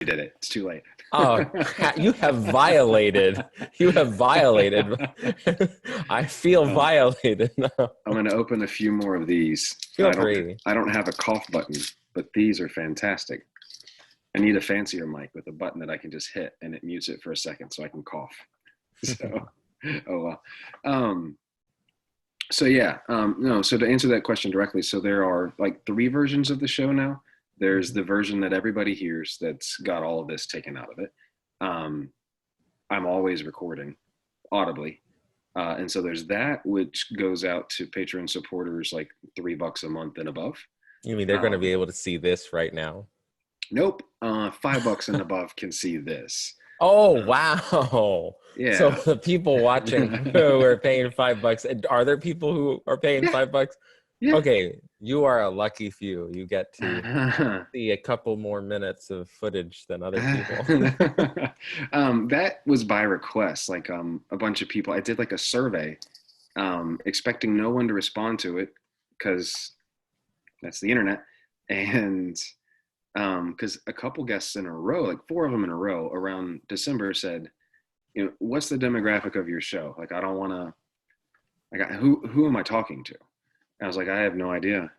did it. It's too late. Oh, you have violated. You have violated. I feel violated now. I'm going to open a few more of these. Feel free. I don't have a cough button, but these are fantastic. I need a fancier mic with a button that I can just hit and it mutes it for a second so I can cough. So, oh well. So yeah, no. So to answer that question directly, so there are like 3 versions of the show now. There's the version that everybody hears that's got all of this taken out of it. I'm always recording audibly. And so there's that, which goes out to Patreon supporters like $3 a month and above. You mean they're going to be able to see this right now? Nope. $5 and above can see this. Oh, wow. Yeah. So the people watching who are paying $5, are there people who are paying $5? Yeah. Okay, you are a lucky few. You get to see a couple more minutes of footage than other people. That was by request. Like a bunch of people. I did like a survey, expecting no one to respond to it because that's the internet, and because a couple guests in a row, like 4 of them in a row, around December said, you know, what's the demographic of your show? Like, I don't want to. Like, who am I talking to? I was like, I have no idea.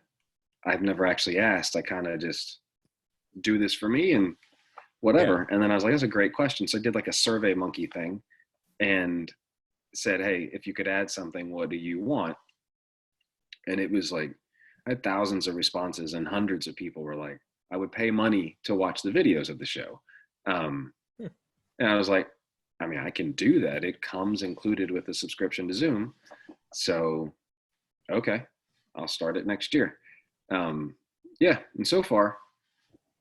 I've never actually asked. I kind of just do this for me and whatever. Yeah. And then I was like, that's a great question. So I did like a Survey Monkey thing and said, hey, if you could add something, what do you want? And it was like, I had thousands of responses and hundreds of people were like, I would pay money to watch the videos of the show. And I was like, I mean, I can do that. It comes included with a subscription to Zoom. So, okay. I'll start it next year. Yeah, and so far,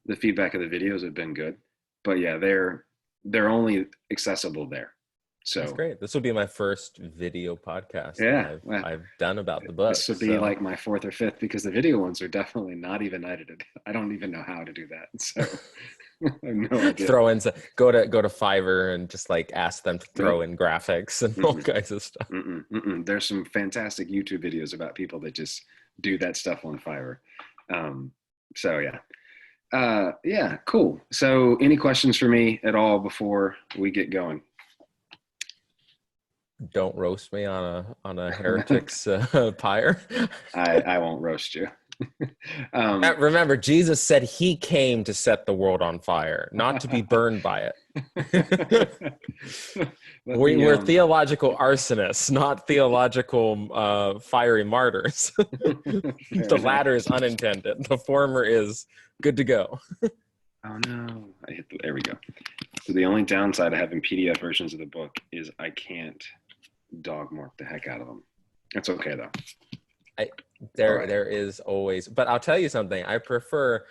the feedback of the videos have been good. But yeah, they're only accessible there. So that's great. This will be my first video podcast. Yeah, I've done about the book. This would be like my 4th or 5th because the video ones are definitely not even edited. I don't even know how to do that. So I have no idea. Throw in, go to Fiverr and just like ask them to throw in graphics and all kinds of stuff. There's some fantastic YouTube videos about people that just do that stuff on Fiverr. So yeah. Yeah, cool. So any questions for me at all before we get going? Don't roast me on a heretic's pyre. I won't roast you. Remember, Jesus said he came to set the world on fire, not to be burned by it. We're theological arsonists, not theological fiery martyrs. The latter is unintended. The former is good to go. Oh no! There we go. So the only downside of having PDF versions of the book is I can't dog mark the heck out of them. That's okay though. There is always, but I'll tell you something. I prefer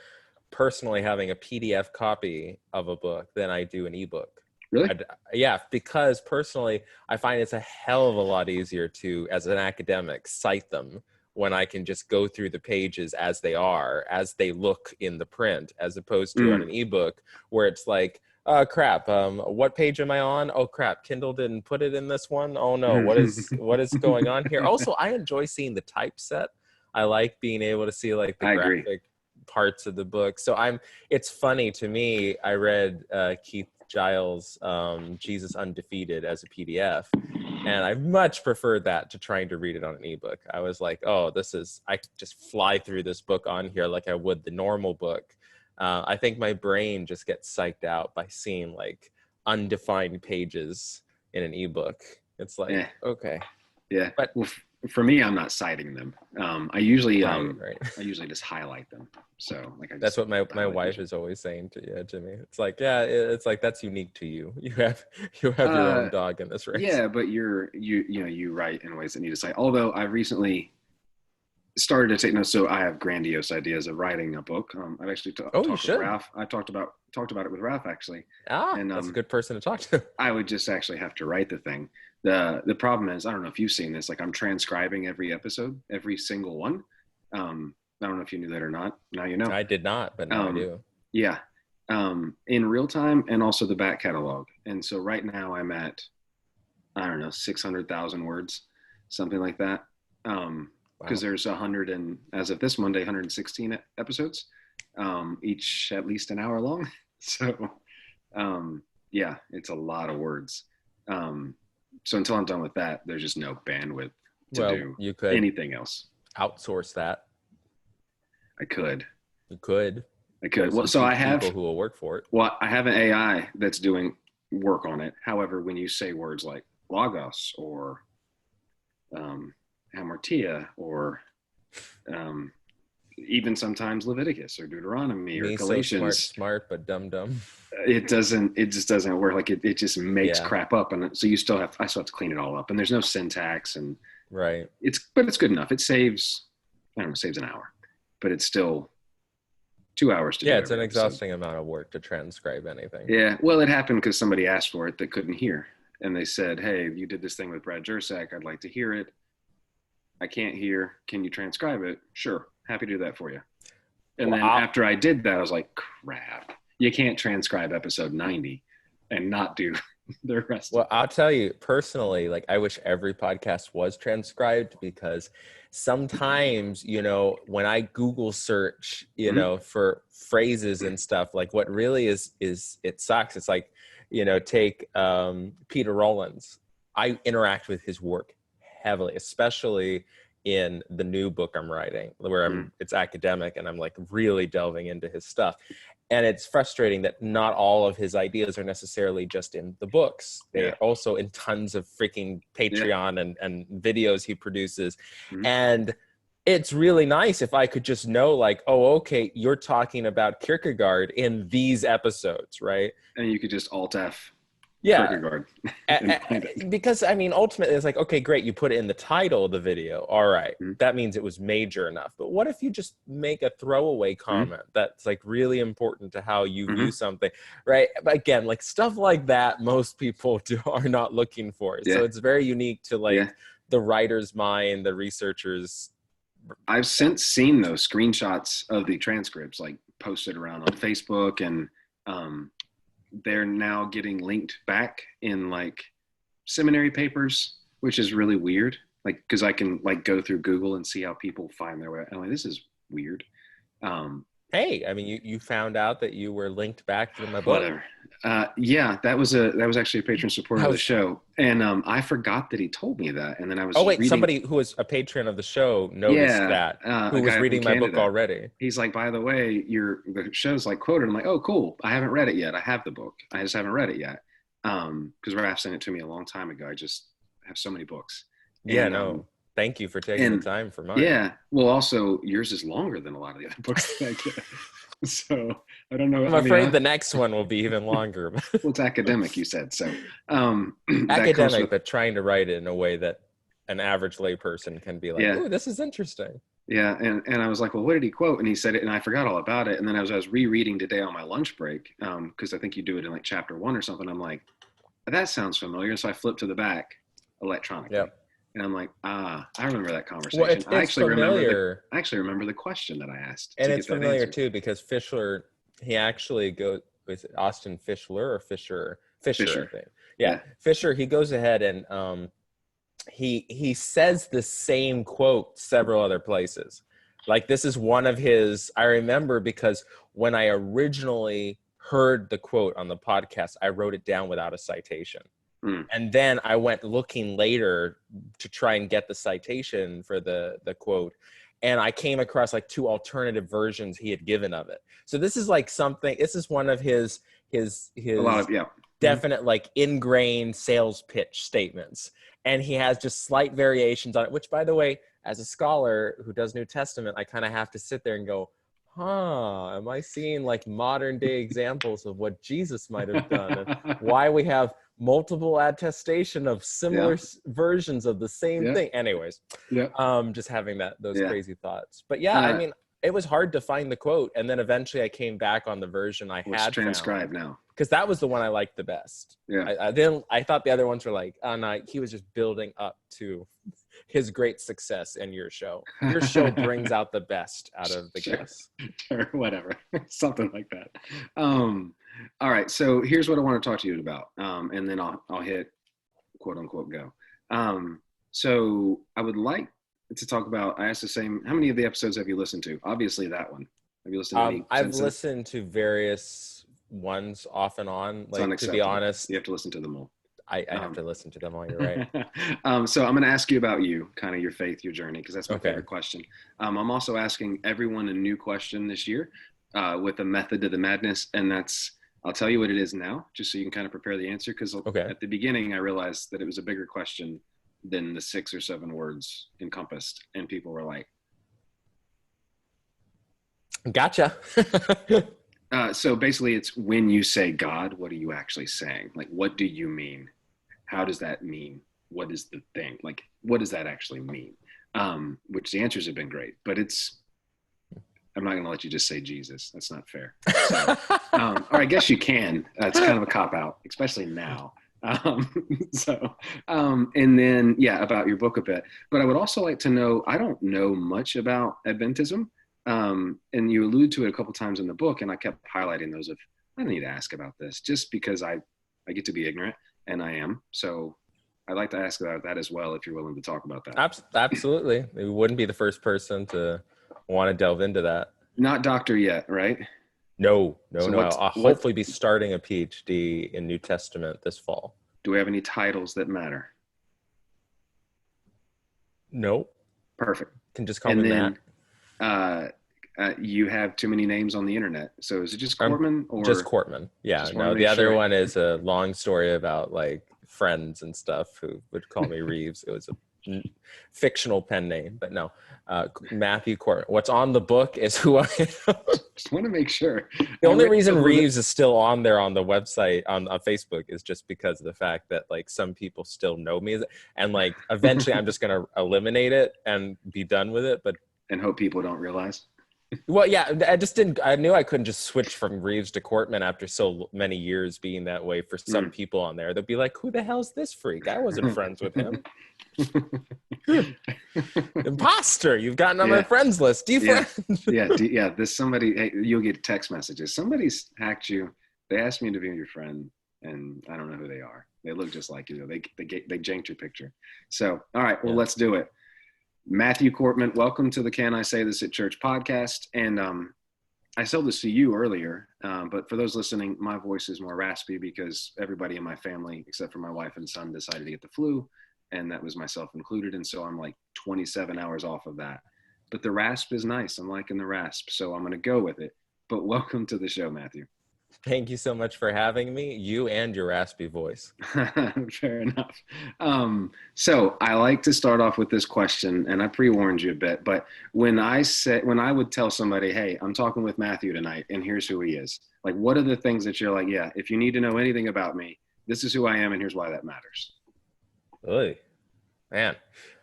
personally having a PDF copy of a book than I do an ebook. Really? Yeah, because personally, I find it's a hell of a lot easier to, as an academic, cite them when I can just go through the pages as they are, as they look in the print, as opposed to on an ebook where it's like, oh crap, what page am I on? Oh crap, Kindle didn't put it in this one. Oh no, what is going on here? Also, I enjoy seeing the typeset. I like being able to see like the graphic parts of the book. So it's funny to me, I read Keith Giles' Jesus Undefeated as a PDF, and I much preferred that to trying to read it on an ebook. I was like, oh, I could just fly through this book on here like I would the normal book. I think my brain just gets psyched out by seeing like undefined pages in an ebook. It's like, okay. Yeah. But well, for me, I'm not citing them. I usually just highlight them. So like that's what my wife is always saying to me. It's like, it's like that's unique to you. You have your own dog in this race. Yeah, but you write in ways that need to cite. Although I recently started to take notes, so I have grandiose ideas of writing a book. I've actually talked with Ralph. I talked about it with Ralph actually. And that's a good person to talk to. I would just actually have to write the thing. The problem is, I don't know if you've seen this, like I'm transcribing every episode, every single one. I don't know if you knew that or not. Now you know. I did not, but now I do. Yeah. In real time and also the back catalog. And so right now I'm at, I don't know, 600,000 words, something like that. Because there's 100 and as of this Monday, 116 episodes, each at least an hour long. So, yeah, it's a lot of words. So until I'm done with that, there's just no bandwidth to Well, do you could anything else. outsource that. I could. You could. I There are could. Well, some so I people have. who will work for it. Well, I have an AI that's doing work on it. However, when you say words like logos or hamartia or um, even sometimes Leviticus or Deuteronomy or Me so smart, Galatians, smart, but dumb, dumb. it just doesn't work. Like it just makes Yeah, crap up. And so I still have to clean it all up. And there's no syntax and right. but it's good enough. It saves, I don't know, saves an hour, but it's still 2 hours to do Yeah, it's an every episode. exhausting amount of work to transcribe anything. Yeah. Well, it happened because somebody asked for it that couldn't hear. And they said, hey, you did this thing with Brad Jersak. I'd like to hear it. I can't hear. Can you transcribe it? Sure. Happy to do that for you. And Well, then after I did that, I was like, crap. You can't transcribe episode 90 and not do the rest. Well, I'll tell you personally, like I wish every podcast was transcribed because sometimes, when I Google search, for phrases and stuff, like what really is it sucks. It's like, take Peter Rollins. I interact with his work heavily, especially in the new book I'm writing where it's academic and I'm like really delving into his stuff. And it's frustrating that not all of his ideas are necessarily just in the books. They're also in tons of freaking Patreon and videos he produces. And it's really nice if I could just know like, oh, okay, you're talking about Kierkegaard in these episodes, right? And you could just Alt-F Kierkegaard. Because I mean, ultimately it's like, okay, great. You put it in the title of the video. All right. That means it was major enough. But what if you just make a throwaway comment that's like really important to how you view something, right? But again, like stuff like that, most people are not looking for. So it's very unique to like the writer's mind, the researcher's. I've since seen those screenshots of the transcripts like posted around on Facebook and, they're now getting linked back in like seminary papers, which is really weird. Like, because I can like go through Google and see how people find their way. I'm like, this is weird. Hey, I mean, you found out that you were linked back to my book. Whatever. Yeah, that was actually a patron supporter of the show, and I forgot that he told me that, and then I was. Oh wait, reading... somebody who was a patron of the show noticed that. Who was reading my book already? He's like, by the way, the show's like quoted. I'm like, oh, cool. I haven't read it yet. I have the book. I just haven't read it yet. Because Raph sent it to me a long time ago. I just have so many books. And, thank you for taking the time for mine. Yeah. Well, also yours is longer than a lot of the other books that I get. So I don't know. I'm afraid the next one will be even longer. Well, it's academic, you said. So academic, but trying to write it in a way that an average layperson can be like, "Ooh, this is interesting." Yeah, and I was like, "Well, what did he quote?" And he said it, and I forgot all about it. And then I was rereading today on my lunch break because I think you do it in like chapter 1 or something. I'm like, that sounds familiar. So I flipped to the back electronically. Yep. And I'm like, I remember that conversation. Well, it's I actually familiar. remember the question that I asked. And it's familiar too because Fischler, he actually goes with Austin Fischler or Fisher, I think. Yeah, Fisher. He goes ahead and he says the same quote several other places. Like this is one of his. I remember because when I originally heard the quote on the podcast, I wrote it down without a citation. And then I went looking later to try and get the citation for the quote. And I came across like 2 alternative versions he had given of it. So this is like this is one of his a lot of, definite like ingrained sales pitch statements. And he has just slight variations on it, which by the way, as a scholar who does New Testament, I kind of have to sit there and go, am I seeing like modern day examples of what Jesus might have done and why we have multiple attestation of similar versions of the same thing. Anyways, just having those crazy thoughts. But I mean, it was hard to find the quote. And then eventually I came back on the version I had transcribed now. Because that was the one I liked the best. Yeah. I thought the other ones were like, oh no, he was just building up to his great success in your show. Your show brings out the best out of the guests. Sure, whatever. Something like that. All right. So here's what I want to talk to you about. And then I'll hit quote unquote go. So I would like to talk about, I asked the same, how many of the episodes have you listened to? Obviously that one. Have you listened to any? I've listened to various ones off and on. It's Like, to be unacceptable. honest, You have to listen to them all. I have to listen to them all. You're right. So I'm going to ask you about you, kind of your faith, your journey, because that's my Okay. favorite question. I'm also asking everyone a new question this year with a method to the madness, and that's I'll tell you what it is now, just so you can kind of prepare the answer. Because Okay. at the beginning, I realized that it was a bigger question than the 6 or 7 words encompassed, and people were like, Gotcha. so basically, it's when you say God, what are you actually saying? Like, what do you mean? How does that mean? What is the thing? Like, what does that actually mean? Which the answers have been great, but I'm not going to let you just say Jesus. That's not fair. So, or I guess you can. It's kind of a cop out, especially now. And then, yeah, about your book a bit. But I would also like to know, I don't know much about Adventism. And you allude to it a couple times in the book, and I kept highlighting those of, I need to ask about this just because I get to be ignorant, and I am. So I'd like to ask about that as well, if you're willing to talk about that. Absolutely. You wouldn't be the first person to want to delve into that. Not doctor yet, right? No. So I'll hopefully be starting a PhD in New Testament this fall. Do we have any titles that matter? No. Perfect. Can just call me Matt. You have too many names on the internet. So is it just Korpman? Or just Korpman. Yeah. just No, the other one is a long story about like friends and stuff who would call me Reeves. It was a fictional pen name, but no. Matthew Korpman. What's on the book is who I am. Just want to make sure. The only reason Reeves is still on there on the website on Facebook is just because of the fact that like some people still know me, and like eventually I'm just going to eliminate it and be done with it. But and hope people don't realize. Well, yeah, I knew I couldn't just switch from Reeves to Korpman after so many years being that way for some people on there. They'll be like, who the hell's this freak? I wasn't friends with him. Imposter, you've gotten on my friends list. Defriend. This somebody, hey, you'll get text messages. Somebody's hacked you. They asked me to be your friend, and I don't know who they are. They look just like you. They janked your picture. So, all right, well, let's do it. Matthew Korpman, welcome to the Can I Say This at Church podcast. And I told this to you earlier, but for those listening, my voice is more raspy because everybody in my family, except for my wife and son, decided to get the flu, and that was myself included. And so I'm like 27 hours off of that. But the rasp is nice. I'm liking the rasp, so I'm going to go with it. But welcome to the show, Matthew. Thank you so much for having me, you and your raspy voice. Fair enough. So I like to start off with this question, and I pre-warned you a bit, but when I would tell somebody, hey, I'm talking with Matthew tonight, and here's who he is, like, what are the things that you're like, yeah, if you need to know anything about me, this is who I am, and here's why that matters. Oy, man.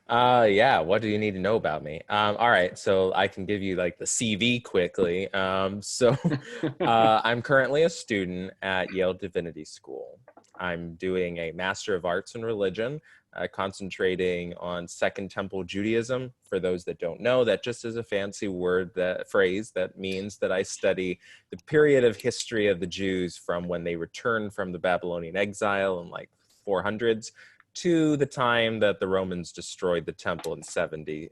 What do you need to know about me? All right, so I can give you like the CV quickly. I'm currently a student at Yale Divinity School. I'm doing a Master of Arts in Religion, concentrating on Second Temple Judaism. For those that don't know, that just is a fancy phrase that means that I study the period of history of the Jews from when they returned from the Babylonian exile in like 400s to the time that the Romans destroyed the temple in 70.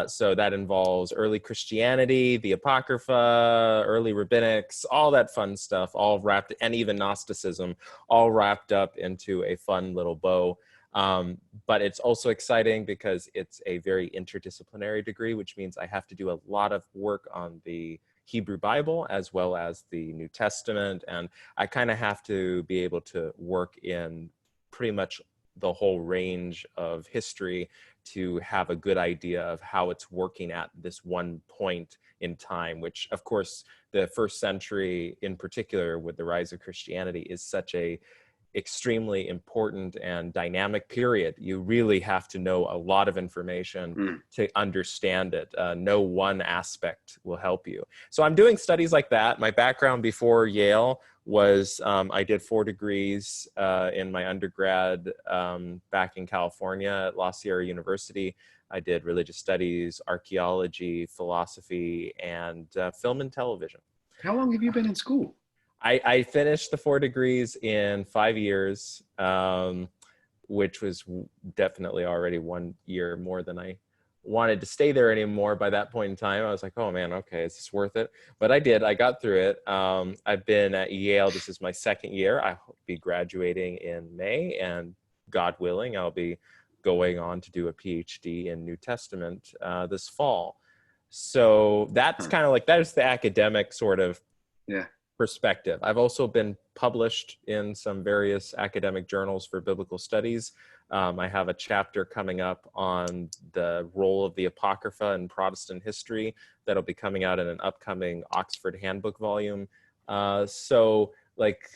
So that involves early Christianity, the Apocrypha, early rabbinics, all that fun stuff, all wrapped, and even Gnosticism, all wrapped up into a fun little bow. But it's also exciting because it's a very interdisciplinary degree, which means I have to do a lot of work on the Hebrew Bible as well as the New Testament. And I kind of have to be able to work in pretty much the whole range of history to have a good idea of how it's working at this one point in time, which of course the first century in particular with the rise of Christianity is such a extremely important and dynamic period. You really have to know a lot of information to understand it. No one aspect will help you. So I'm doing studies like that. My background before Yale was I did 4 degrees in my undergrad back in California at La Sierra University. I did religious studies, archaeology, philosophy, and film and television. How long have you been in school? I finished the 4 degrees in 5 years, which was definitely already 1 year more than I wanted to stay there anymore by that point in time. I was like, oh man, okay, is this worth it? But I did. I got through it. I've been at Yale. This is my second year. I'll be graduating in May, and God willing, I'll be going on to do a PhD in New Testament this fall. So that's kind of like, that is the academic sort of perspective. I've also been published in some various academic journals for biblical studies. I have a chapter coming up on the role of the Apocrypha in Protestant history that'll be coming out in an upcoming Oxford Handbook volume. So like,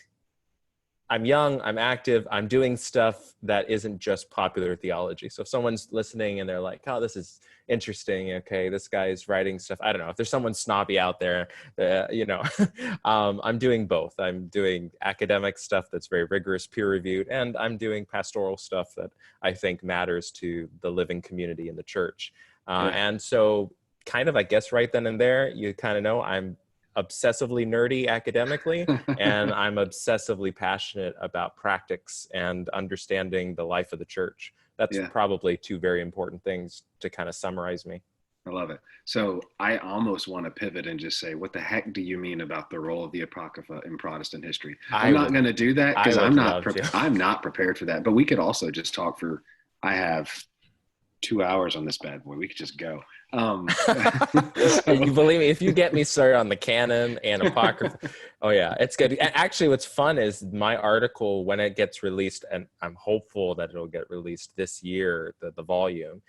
I'm young, I'm active, I'm doing stuff that isn't just popular theology. So if someone's listening and they're like, oh, this is interesting, okay, this guy's writing stuff, I don't know, if there's someone snobby out there, you know, I'm doing both. I'm doing academic stuff that's very rigorous, peer-reviewed, and I'm doing pastoral stuff that I think matters to the living community in the church. And so kind of, I guess right then and there, you kind of know I'm obsessively nerdy academically, and I'm obsessively passionate about practice and understanding the life of the church. That's probably two very important things to kind of summarize me. I love it. So I almost want to pivot and just say, what the heck do you mean about the role of the Apocrypha in Protestant history? I'm not going to do that because I'm not prepared for that. But we could also just talk for, I have 2 hours on this bad boy. We could just go. You believe me, if you get me started on the canon and Apocrypha, oh yeah, it's good. Actually, what's fun is my article, when it gets released, and I'm hopeful that it'll get released this year, the volume,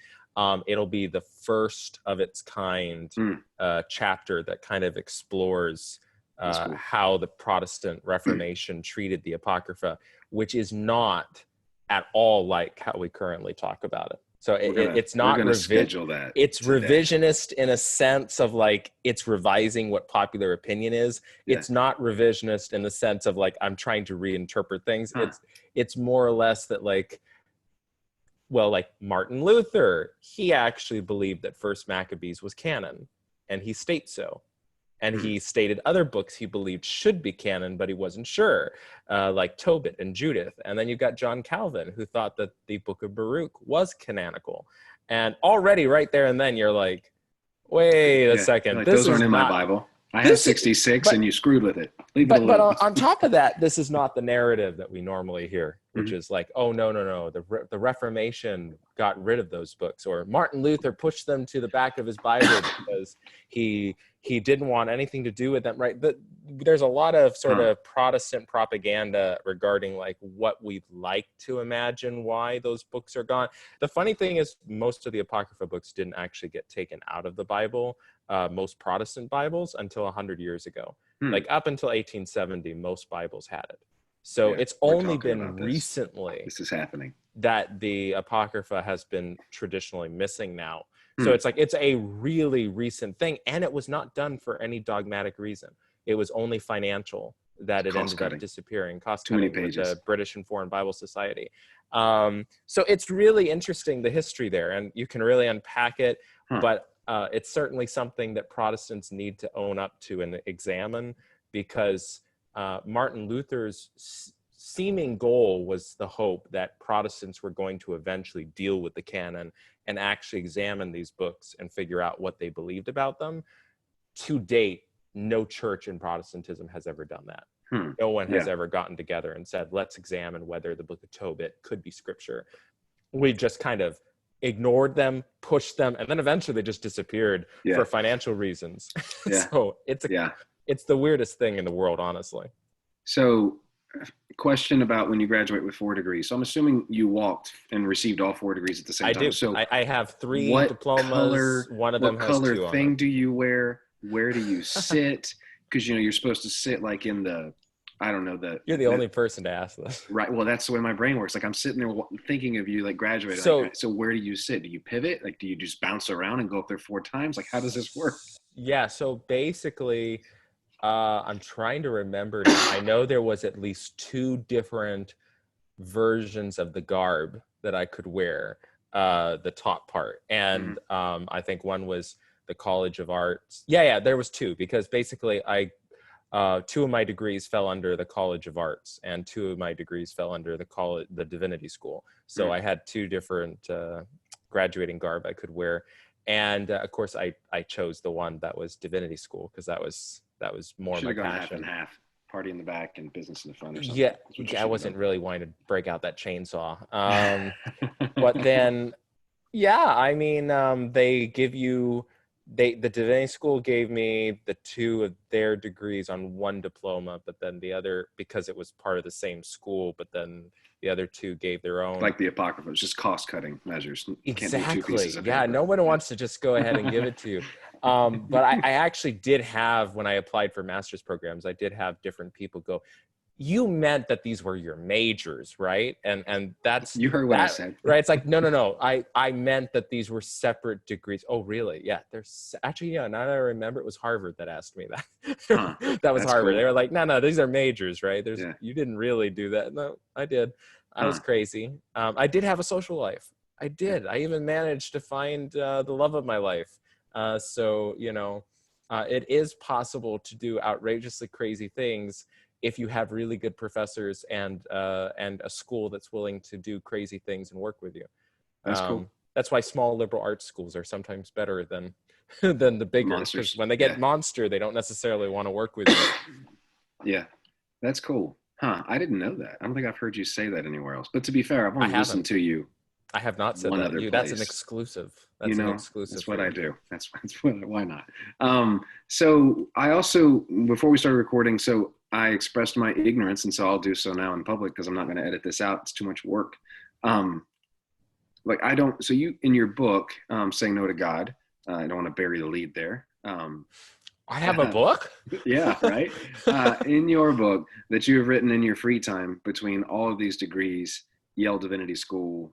it'll be the first of its kind chapter that kind of explores cool. How the Protestant Reformation treated the Apocrypha, which is not at all like how we currently talk about it. So it's not schedule that. It's today. Revisionist in a sense of like, it's revising what popular opinion is. Yeah. It's not revisionist in the sense of like, I'm trying to reinterpret things. It's more or less that like, well, like Martin Luther, he actually believed that First Maccabees was canon, and he states so. And he stated other books he believed should be canon, but he wasn't sure, like Tobit and Judith. And then you've got John Calvin, who thought that the book of Baruch was canonical. And already right there and then you're like, wait a second. Like, those aren't in my Bible. I have 66 and you screwed with it. Leave it alone. But on top of that, this is not the narrative that we normally hear, which is like, oh, no. The Reformation got rid of those books, or Martin Luther pushed them to the back of his Bible because he didn't want anything to do with them, right? There's a lot of sort of Protestant propaganda regarding like what we'd like to imagine why those books are gone. The funny thing is most of the Apocrypha books didn't actually get taken out of the Bible, most Protestant Bibles, until 100 years ago. Like up until 1870, most Bibles had it. So it's only been recently this is happening that the Apocrypha has been traditionally missing now. So it's like, it's a really recent thing, and it was not done for any dogmatic reason. It was only financial that it ended up disappearing, cost cutting with the British and Foreign Bible Society. So it's really interesting, the history there, and you can really unpack it, but it's certainly something that Protestants need to own up to and examine, because Martin Luther's seeming goal was the hope that Protestants were going to eventually deal with the canon and actually examine these books and figure out what they believed about them. To date, no church in Protestantism has ever done that. No one has ever gotten together and said, let's examine whether the book of Tobit could be scripture. We just kind of ignored them, pushed them, and then eventually they just disappeared for financial reasons. So it's the weirdest thing in the world, honestly. So, question about when you graduate with 4 degrees. So I'm assuming you walked and received all 4 degrees at the same time. I do. So I have 3 diplomas. One of them has 2 on them. What color thing do you wear? Where do you sit? Because, you're supposed to sit like in the, I don't know. You're the only person to ask this. Right. Well, that's the way my brain works. Like, I'm sitting there thinking of you like graduating. So where do you sit? Do you pivot? Like, do you just bounce around and go up there 4 times? Like, how does this work? Yeah. So basically, I'm trying to remember now. I know there was at least 2 different versions of the garb that I could wear, the top part. And I think one was the College of Arts. Yeah, there was 2, because basically 2 of my degrees fell under the College of Arts, and 2 of my degrees fell under the Divinity School. So I had 2 different graduating garb I could wear. And of course, I chose the one that was divinity school because that was more Should my have gone half and passion. half. Party in the back and business in the front or something. Yeah, That's what you I should have wasn't done. really wanting to break out that chainsaw. But then, yeah, I mean, they give you the divinity school gave me the two of their degrees on one diploma, but then the other, because it was part of the same school, but then the other two gave their own. Like the Apocrypha, it's just cost-cutting measures. You can't do two pieces Exactly. of Yeah, paper. no one Yeah. wants to just go ahead and give it to you. But I actually did have, when I applied for master's programs, I did have different people go, you meant that these were your majors, right? And that's You heard what I that, said. right? It's like, no. I meant that these were separate degrees. Oh, really? Yeah. There's actually, yeah, now that I remember, it was Harvard that asked me that. Huh. That was That's Harvard. cool. They were like, no, these are majors, right? Yeah. You didn't really do that. No, I did. I was Huh. crazy. I did have a social life. I Yeah. did. I even managed to find the love of my life. So, it is possible to do outrageously crazy things if you have really good professors and a school that's willing to do crazy things and work with you. That's cool. That's why small liberal arts schools are sometimes better than than the bigger, because Monsters. when they get Yeah. monster, they don't necessarily want to work with you. Yeah. That's cool. Huh. I didn't know that. I don't think I've heard you say that anywhere else. But to be fair, I've I only listened haven't. to you I have not said one that. other That's an place. exclusive. You That's an know, exclusive that's for what I you. do. That's what, why not? So I also, before we started recording, so I expressed my ignorance, and so I'll do so now in public because I'm not going to edit this out. It's too much work. Um, like I don't. So you in your book, saying no to God. I don't want to bury the lead there. I have a book? Yeah, right. In your book that you have written in your free time between all of these degrees, Yale Divinity School.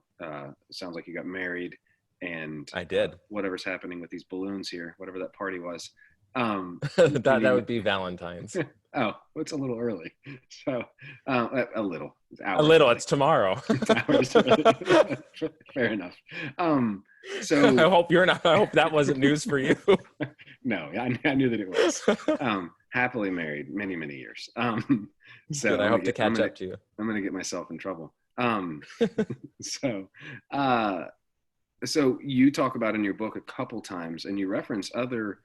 Sounds like you got married, and I did. whatever's happening with these balloons here, whatever that party was. That would be Valentine's. Oh, it's a little early. So a little. It's A hours little. early. It's tomorrow. It's hours early. Fair enough. So I hope you're not. I hope that wasn't news for you. no, I knew that it was. Happily married, many years. So Good. I hope to catch up to you. I'm gonna get myself in trouble. So, so you talk about in your book a couple times, and you reference other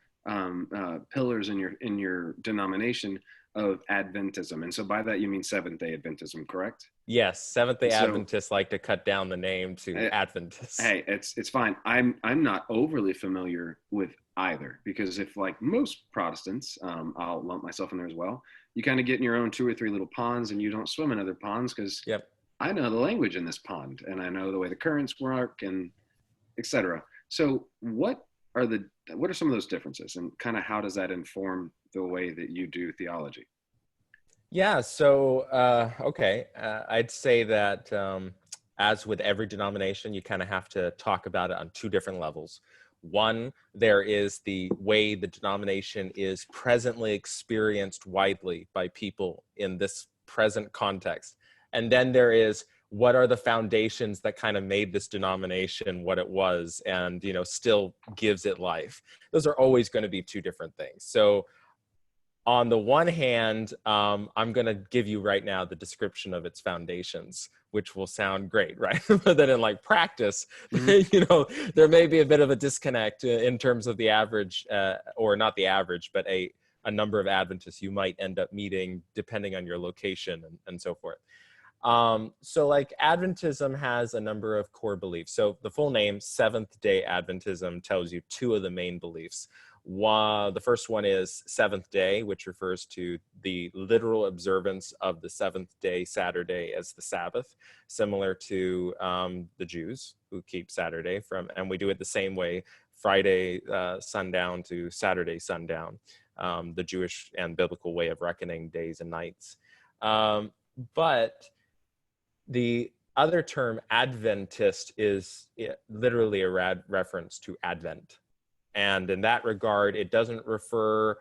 pillars in your denomination of Adventism, and so by that you mean Seventh-day Adventism, correct? Yes, Seventh-day So, Adventists like to cut down the name to Adventists. Hey, it's fine. I'm not overly familiar with either because if like most Protestants, I'll lump myself in there as well. You kind of get in your own 2 or 3 little ponds, and you don't swim in other ponds because Yep. I know the language in this pond, and I know the way the currents work, and etc. So, what are some of those differences, and kind of how does that inform the way that you do theology? Yeah. So, okay, I'd say that as with every denomination, you kind of have to talk about it on 2 different levels. One, there is the way the denomination is presently experienced widely by people in this present context. And then there is, what are the foundations that kind of made this denomination what it was and, still gives it life? Those are always going to be 2 different things. So on the one hand, I'm going to give you right now the description of its foundations, which will sound great, right? But then in like practice, Mm-hmm. there may be a bit of a disconnect in terms of the average, or not the average, but a number of Adventists you might end up meeting depending on your location and so forth. So like Adventism has a number of core beliefs. So the full name, Seventh-day Adventism, tells you 2 of the main beliefs. The first one is Seventh Day, which refers to the literal observance of the 7th day, Saturday, as the Sabbath, similar to the Jews who keep Saturday and we do it the same way, Friday sundown to Saturday sundown, the Jewish and biblical way of reckoning days and nights. But the other term, Adventist, is literally a reference to Advent. And in that regard, it doesn't refer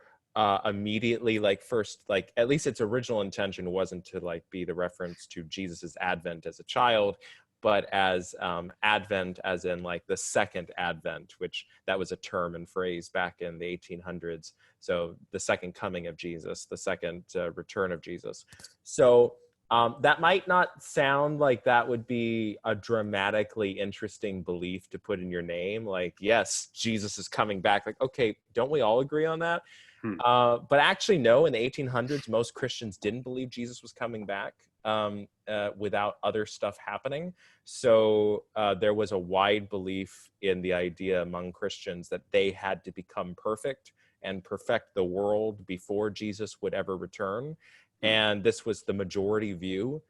immediately, like first, like at least its original intention wasn't to like be the reference to Jesus's advent as a child, but as Advent, as in like the second Advent, which that was a term and phrase back in the 1800s. So the second coming of Jesus, the second return of Jesus. So That might not sound like that would be a dramatically interesting belief to put in your name. Like, yes, Jesus is coming back. Like, okay, don't we all agree on that? Hmm. But actually, no, in the 1800s, most Christians didn't believe Jesus was coming back without other stuff happening. So there was a wide belief in the idea among Christians that they had to become perfect and perfect the world before Jesus would ever return. And this was the majority view.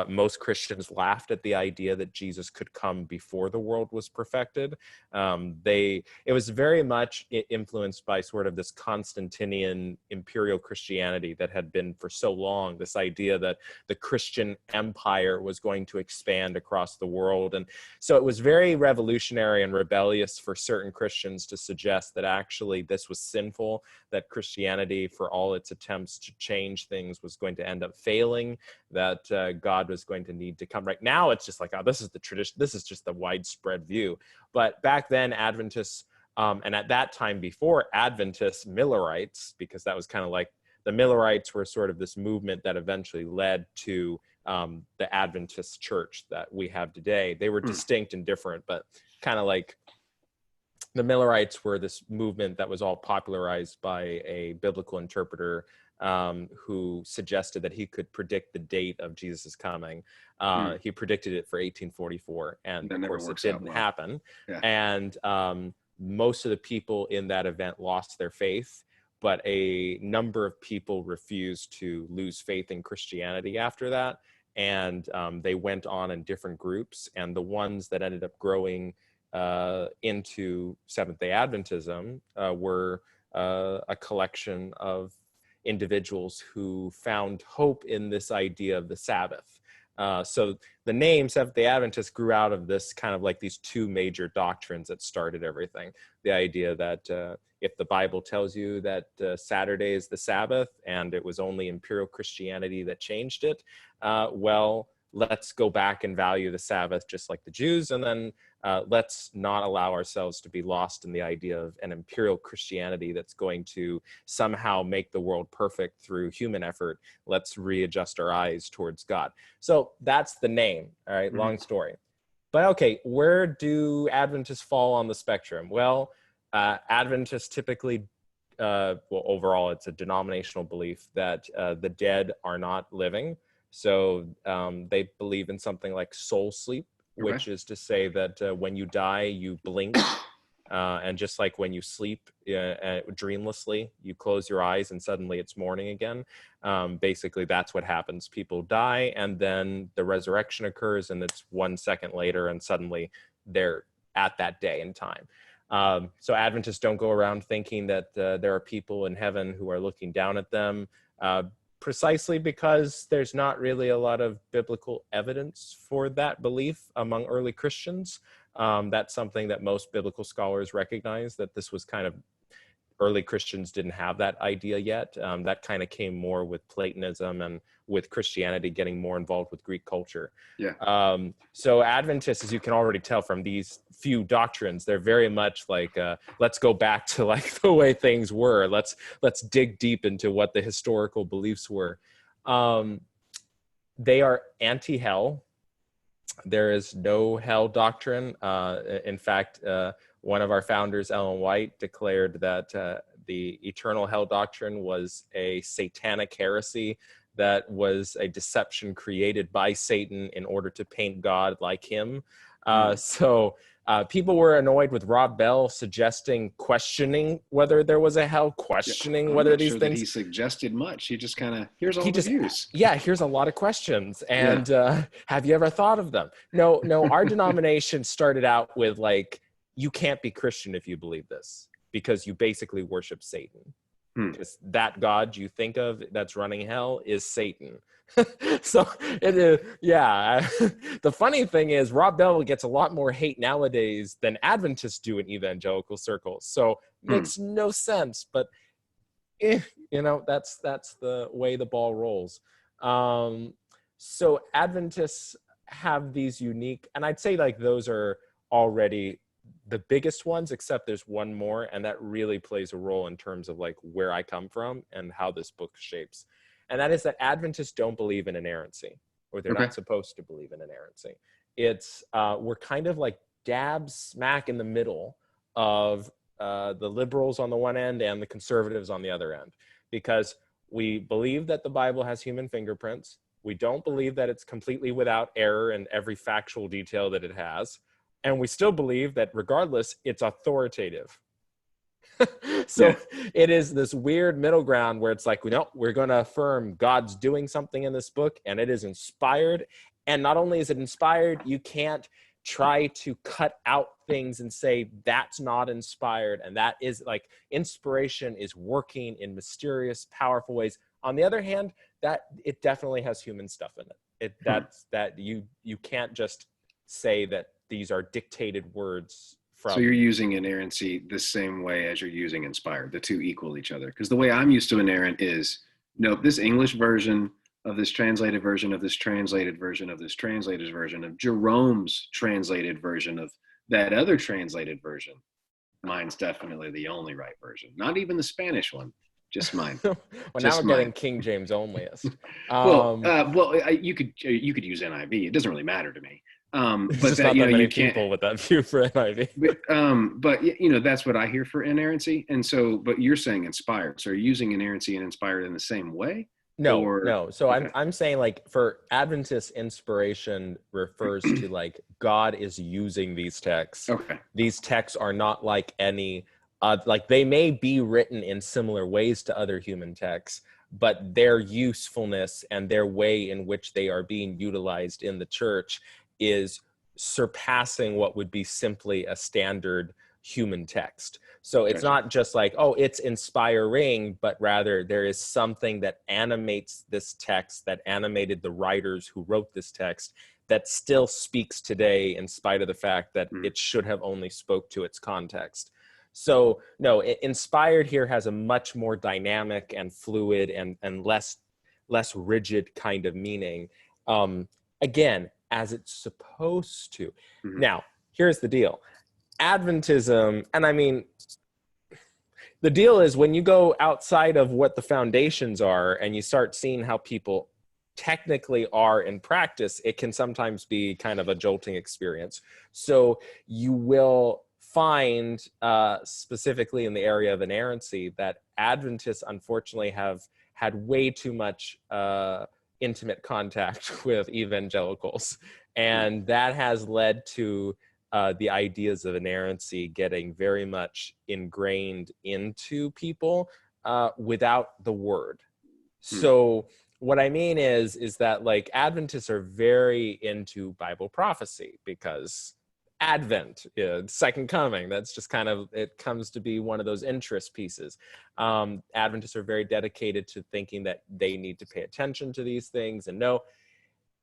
Most Christians laughed at the idea that Jesus could come before the world was perfected. It was very much influenced by sort of this Constantinian imperial Christianity that had been for so long, this idea that the Christian empire was going to expand across the world. And so it was very revolutionary and rebellious for certain Christians to suggest that actually this was sinful, that Christianity, for all its attempts to change things, was going to end up failing, that God was going to need to come. Right now, it's just like, oh, this is the tradition. This is just the widespread view. But back then, Adventists, and at that time before Adventists, Millerites, because that was kind of like, the Millerites were sort of this movement that eventually led to the Adventist church that we have today. They were distinct and different, but kind of like the Millerites were this movement that was all popularized by a biblical interpreter who suggested that he could predict the date of Jesus' coming. He predicted it for 1844, and That of never course it works out didn't well. happen. Yeah. And most of the people in that event lost their faith, but a number of people refused to lose faith in Christianity after that. And they went on in different groups, and the ones that ended up growing into Seventh-day Adventism were a collection of individuals who found hope in this idea of the Sabbath. So the name Seventh-day Adventist grew out of this kind of like these two major doctrines that started everything. The idea that if the Bible tells you that Saturday is the Sabbath and it was only imperial Christianity that changed it, well, let's go back and value the Sabbath just like the Jews, and then let's not allow ourselves to be lost in the idea of an imperial Christianity that's going to somehow make the world perfect through human effort. Let's readjust our eyes towards God. So that's the name. All right, long story. But okay, where do Adventists fall on the spectrum? Well, Adventists typically, well, overall, it's a denominational belief that the dead are not living. So they believe in something like soul sleep, which is to say that when you die, you blink. And just like when you sleep dreamlessly, you close your eyes and suddenly it's morning again. Basically, that's what happens. People die, and then the resurrection occurs, and it's 1 second later, and suddenly they're at that day in time. So Adventists don't go around thinking that there are people in heaven who are looking down at them, precisely because there's not really a lot of biblical evidence for that belief among early Christians. That's something that most biblical scholars recognize, that this was kind of, early Christians didn't have that idea yet. That kind of came more with Platonism and with Christianity getting more involved with Greek culture. Yeah. So Adventists, as you can already tell from these few doctrines, they're very much like, let's go back to like the way things were. Let's dig deep into what the historical beliefs were. They are anti-hell. There is no hell doctrine. In fact, one of our founders, Ellen White, declared that the eternal hell doctrine was a satanic heresy, that was a deception created by Satan in order to paint God like him. So people were annoyed with Rob Bell questioning whether there was a hell, questioning whether these things. That he suggested much. He just kind of, here's all the views. Yeah, here's a lot of questions, and have you ever thought of them? No. Our denomination started out with like, you can't be Christian if you believe this, because you basically worship Satan. Because that God you think of that's running hell is Satan. So it is, yeah. The funny thing is, Rob Bell gets a lot more hate nowadays than Adventists do in evangelical circles. So it makes no sense, but that's the way the ball rolls. So Adventists have these unique, and I'd say like those are already the biggest ones, except there's one more, and that really plays a role in terms of like where I come from and how this book shapes. And that is that Adventists don't believe in inerrancy, or they're Okay. not supposed to believe in inerrancy. It's, we're kind of like dab smack in the middle of the liberals on the one end and the conservatives on the other end, because we believe that the Bible has human fingerprints. We don't believe that it's completely without error in every factual detail that it has. And we still believe that regardless, it's authoritative. So Yeah. it is this weird middle ground where it's like, no, we're going to affirm God's doing something in this book and it is inspired. And not only is it inspired, you can't try to cut out things and say that's not inspired. And that is like, inspiration is working in mysterious, powerful ways. On the other hand, that it definitely has human stuff in it. That you can't just say that these are dictated words from. So you're using inerrancy the same way as you're using inspired. The two equal each other. Because the way I'm used to inerrant is, nope, this English version of this translated version of this translated version of this translated version of Jerome's translated version of that other translated version. Mine's definitely the only right version. Not even the Spanish one. Just mine. Well, just now we're getting King James onlyist. You could use NIV. It doesn't really matter to me. There's but just that, not that many you can't, people with that view for NIV. but that's what I hear for inerrancy. And so, but you're saying inspired. So are you using inerrancy and inspired in the same way? No. So okay. I'm saying, like, for Adventist, inspiration refers to like God is using these texts. Okay. These texts are not like any, like they may be written in similar ways to other human texts, but their usefulness and their way in which they are being utilized in the church is surpassing what would be simply a standard human text. So it's not just like, oh, it's inspiring, but rather there is something that animates this text, that animated the writers who wrote this text, that still speaks today in spite of the fact that it should have only spoke to its context. So no, inspired here has a much more dynamic and fluid and less rigid kind of meaning. Again, as it's supposed to. Now, here's the deal. Adventism, and I mean, the deal is when you go outside of what the foundations are and you start seeing how people technically are in practice, it can sometimes be kind of a jolting experience. So you will find, specifically in the area of inerrancy, that Adventists unfortunately have had way too much intimate contact with evangelicals. And that has led to the ideas of inerrancy getting very much ingrained into people without the word. So what I mean is that, like, Adventists are very into Bible prophecy because Advent, second coming, that's just kind of, it comes to be one of those interest pieces. Adventists are very dedicated to thinking that they need to pay attention to these things and know.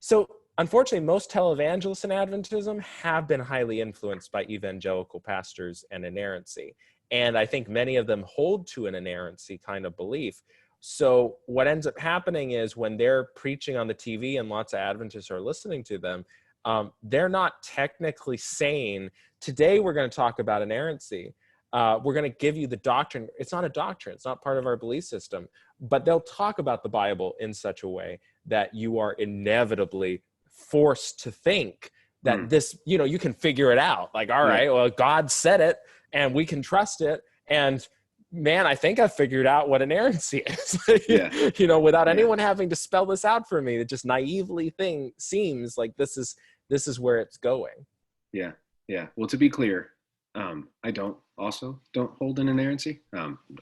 So unfortunately, most televangelists in Adventism have been highly influenced by evangelical pastors and inerrancy. And I think many of them hold to an inerrancy kind of belief. So what ends up happening is when they're preaching on the TV and lots of Adventists are listening to them, they're not technically saying, today we're going to talk about inerrancy. We're going to give you the doctrine. It's not a doctrine. It's not part of our belief system. But they'll talk about the Bible in such a way that you are inevitably forced to think that this, you can figure it out. Like, all right, well, God said it and we can trust it. And man, I think I've figured out what inerrancy is, without anyone having to spell this out for me. It just naively seems like this is where it's going. Yeah. Well, to be clear, I don't hold an inerrancy.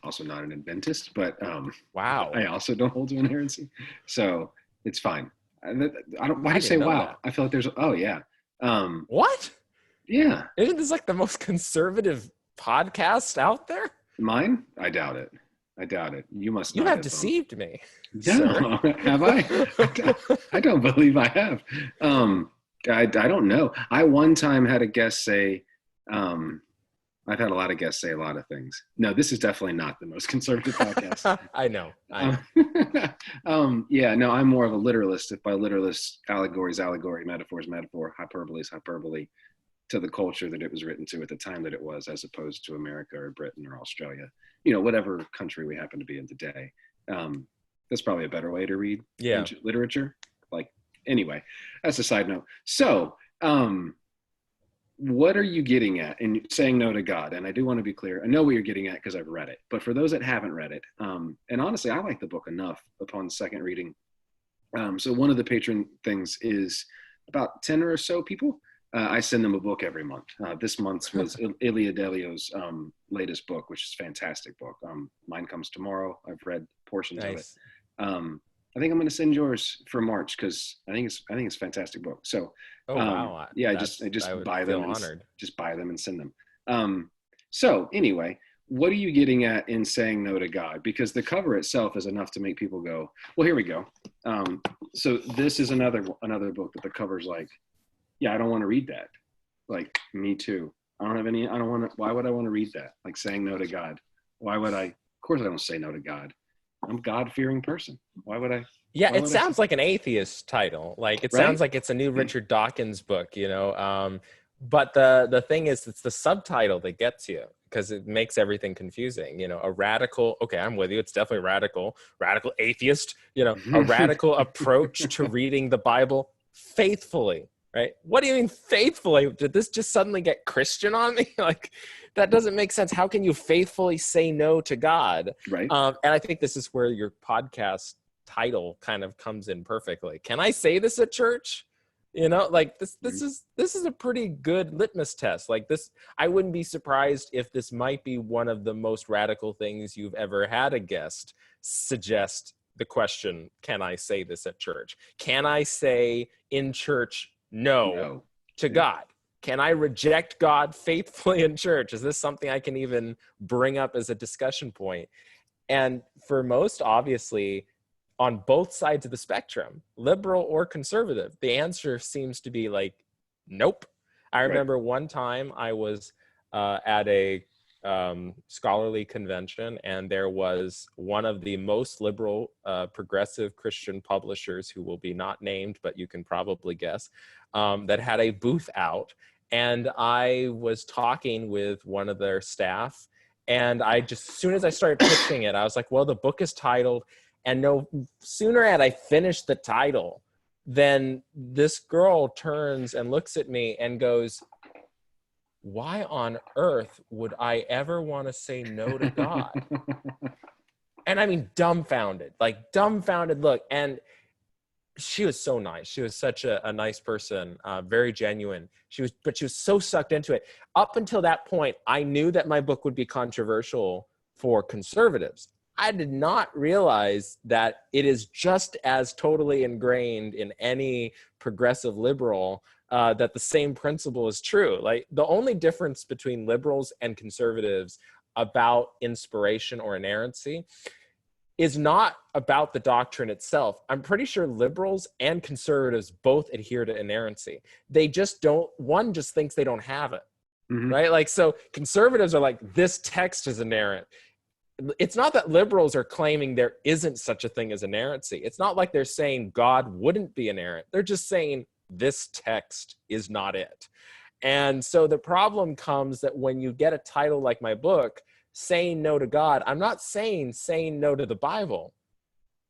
Also not an Adventist, but wow, I also don't hold to inerrancy, so it's fine. I don't. Why do you say wow? That. I feel like there's. Oh yeah. What? Yeah. Isn't this like the most conservative podcast out there? Mine? I doubt it. You must. You have deceived me. No, have I? I don't believe I have. I don't know. I one time had a guest say. I've had a lot of guests say a lot of things. No, this is definitely not the most conservative podcast. I know. No, I'm more of a literalist. If by literalist, allegories, allegory, metaphors, metaphor, hyperbole, hyperbole, to the culture that it was written to at the time that it was, as opposed to America or Britain or Australia, whatever country we happen to be in today. That's probably a better way to read Yeah. ancient literature. Like, anyway, that's a side note. So, what are you getting at in saying no to God? And I do want to be clear. I know what you're getting at because I've read it. But for those that haven't read it, and honestly, I like the book enough upon second reading. So one of the patron things is about 10 or so people. I send them a book every month. This month's was Ilia Delio's latest book, which is a fantastic book. Mine comes tomorrow. I've read portions of it. Nice. I think I'm going to send yours for March because I think it's a fantastic book. So, Oh wow. yeah, I just would buy feel them and honored. just buy them and send them. So anyway, what are you getting at in saying no to God? Because the cover itself is enough to make people go, well, here we go. So this is another book that the cover's like, yeah, I don't want to read that. Like, me too. I don't want to, why would I want to read that? Like, saying no to God. Why would I? Of course I don't say no to God. I'm a God-fearing person. Why would I? Yeah, Why it would I sounds like an atheist title. Like it right? sounds like it's a new Richard Dawkins book, you know. But the thing is, it's the subtitle that gets you because it makes everything confusing. You know, a radical. Okay, I'm with you. It's definitely radical atheist. You know, a radical approach to reading the Bible faithfully. Right? What do you mean faithfully? Did this just suddenly get Christian on me? Like, that doesn't make sense. How can you faithfully say no to God? Right. And I think this is where your podcast title kind of comes in perfectly. Can I say this at church? You know, like this is a pretty good litmus test. Like this, I wouldn't be surprised if this might be one of the most radical things you've ever had a guest suggest the question, can I say this at church? Can I say in church no to God? Can I reject God faithfully in church? Is this something I can even bring up as a discussion point? And for most, obviously, on both sides of the spectrum, liberal or conservative, the answer seems to be like, nope. I remember one time I was at a scholarly convention, and there was one of the most liberal progressive Christian publishers, who will be not named, but you can probably guess, that had a booth out. And I was talking with one of their staff, and I just, as soon as I started pitching it, I was like, well, the book is titled, and no sooner had I finished the title than this girl turns and looks at me and goes, why on earth would I ever want to say no to God? And I mean, dumbfounded look. And she was so nice. She was such a nice person, very genuine. But she was so sucked into it. Up until that point, I knew that my book would be controversial for conservatives. I did not realize that it is just as totally ingrained in any progressive liberal that the same principle is true. Like, the only difference between liberals and conservatives about inspiration or inerrancy is not about the doctrine itself. I'm pretty sure liberals and conservatives both adhere to inerrancy. They just don't, one just thinks they don't have it, right? Like, so conservatives are like, this text is inerrant. It's not that liberals are claiming there isn't such a thing as inerrancy. It's not like they're saying God wouldn't be inerrant. They're just saying this text is not it. And so the problem comes that when you get a title like my book, saying no to God, I'm not saying no to the Bible.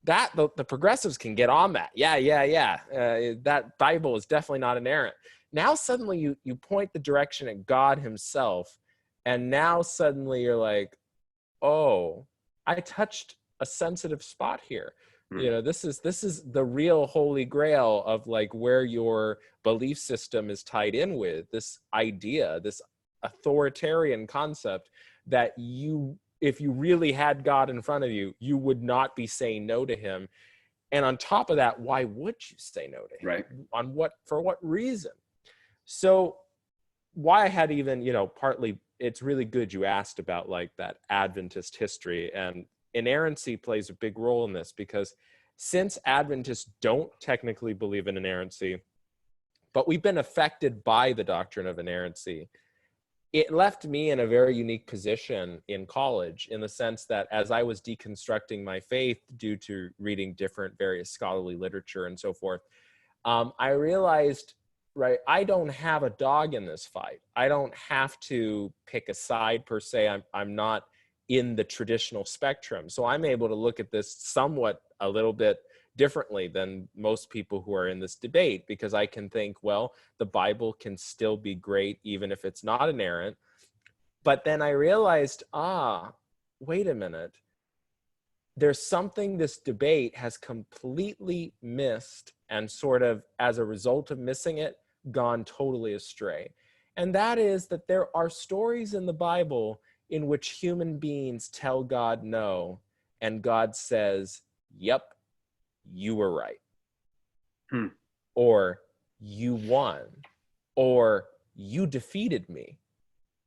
That the progressives can get on that. That Bible is definitely not inerrant. Now suddenly you point the direction at God himself, and now suddenly you're like, oh, I touched a sensitive spot here. You know, this is the real holy grail of like where your belief system is tied in with this idea, this authoritarian concept that if you really had God in front of you, you would not be saying no to him. And on top of that, why would you say no to him? Right. For what reason? So why I had even, partly, it's really good you asked about like that Adventist history, and inerrancy plays a big role in this, because since Adventists don't technically believe in inerrancy, but we've been affected by the doctrine of inerrancy, it left me in a very unique position in college, in the sense that as I was deconstructing my faith due to reading different various scholarly literature and so forth, I realized, right, I don't have a dog in this fight. I don't have to pick a side per se. I'm not in the traditional spectrum. So I'm able to look at this somewhat a little bit differently than most people who are in this debate, because I can think, well, the Bible can still be great even if it's not inerrant. But then I realized, wait a minute. There's something this debate has completely missed, and sort of as a result of missing it, gone totally astray. And that is that there are stories in the Bible in which human beings tell God no, and God says, yep, you were right. Or you won. Or you defeated me.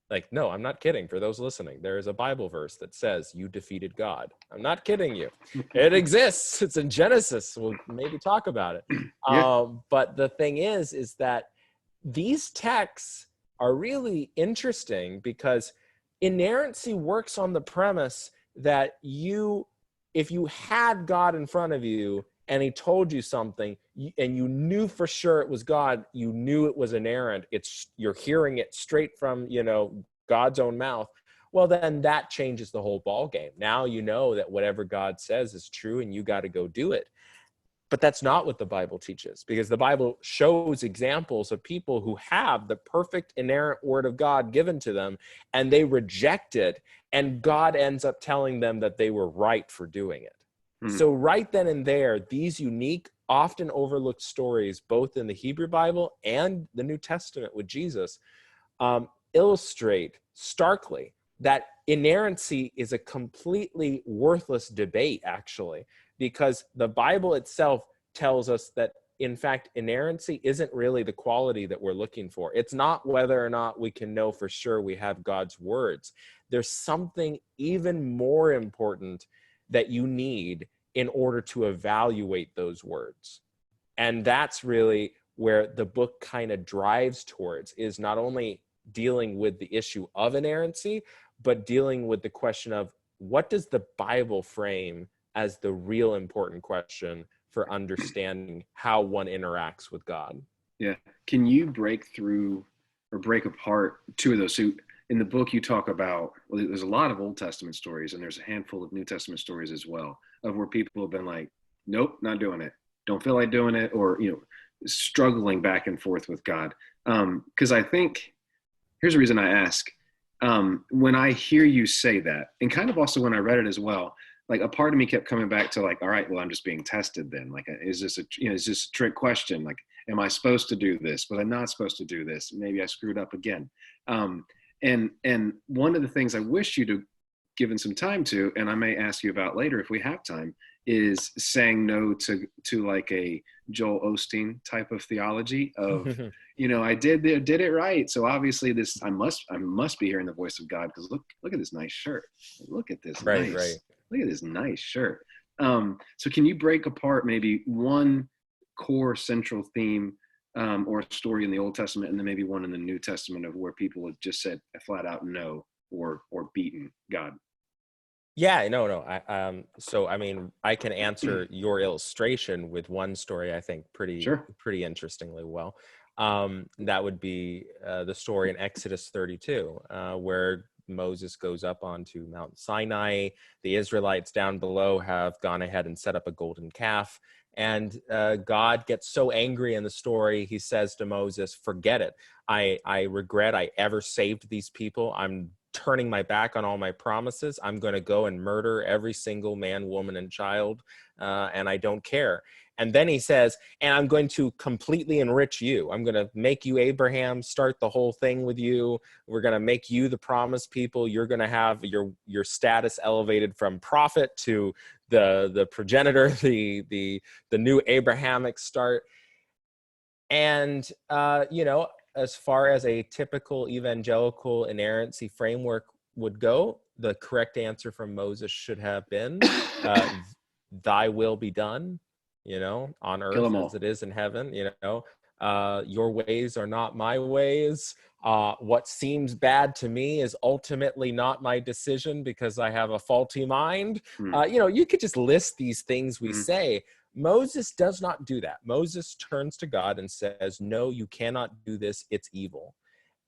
Like, no, I'm not kidding. For those listening, there is a Bible verse that says you defeated God. I'm not kidding you. It exists. It's in Genesis. We'll maybe talk about it. Yeah. But the thing is that these texts are really interesting because inerrancy works on the premise that if you had God in front of you and he told you something and you knew for sure it was God, you knew it was inerrant, you're hearing it straight from, God's own mouth, well, then that changes the whole ball game. Now you know that whatever God says is true and you got to go do it. But that's not what the Bible teaches, because the Bible shows examples of people who have the perfect inerrant word of God given to them, and they reject it, and God ends up telling them that they were right for doing it. So right then and there, these unique, often overlooked stories, both in the Hebrew Bible and the New Testament with Jesus, illustrate starkly that inerrancy is a completely worthless debate, actually, because the Bible itself tells us that, in fact, inerrancy isn't really the quality that we're looking for. It's not whether or not we can know for sure we have God's words. There's something even more important that you need in order to evaluate those words. And that's really where the book kind of drives towards, is not only dealing with the issue of inerrancy, but dealing with the question of what does the Bible frame as the real important question for understanding how one interacts with God. Yeah. Can you break through or break apart two of those? So in the book, you talk about, well, there's a lot of Old Testament stories, and there's a handful of New Testament stories as well, of where people have been like, nope, not doing it. Don't feel like doing it, or, struggling back and forth with God. Because I think, here's the reason I ask. When I hear you say that, and kind of also when I read it as well, like a part of me kept coming back to like, all right, well, I'm just being tested then. Like, is this is this a trick question? Like, am I supposed to do this? Was I not supposed to do this? Maybe I screwed up again. And one of the things I wish you'd have given some time to, and I may ask you about later if we have time, is saying no to like a Joel Osteen type of theology of, I did it right. So obviously I must be hearing the voice of God, because look at this nice shirt. Look at this Right. Look at this nice shirt. So can you break apart maybe one core central theme or a story in the Old Testament, and then maybe one in the New Testament of where people have just said a flat out no or beaten God? Yeah, no. So I mean, I can answer your illustration with one story I think pretty interestingly well. That would be the story in Exodus 32, where Moses goes up onto Mount Sinai. The Israelites down below have gone ahead and set up a golden calf. And God gets so angry in the story, he says to Moses, forget it. I regret I ever saved these people. I'm turning my back on all my promises. I'm going to go and murder every single man, woman, and child, and I don't care. And then he says, and I'm going to completely enrich you. I'm going to make you Abraham, start the whole thing with you. We're going to make you the promised people. You're going to have your status elevated from prophet to the progenitor, the new Abrahamic start. And, as far as a typical evangelical inerrancy framework would go, the correct answer from Moses should have been, thy will be done, on earth as it is in heaven. Your ways are not my ways. What seems bad to me is ultimately not my decision because I have a faulty mind. You could just list these things we say. Moses does not do that. Moses turns to God and says, no, you cannot do this. It's evil.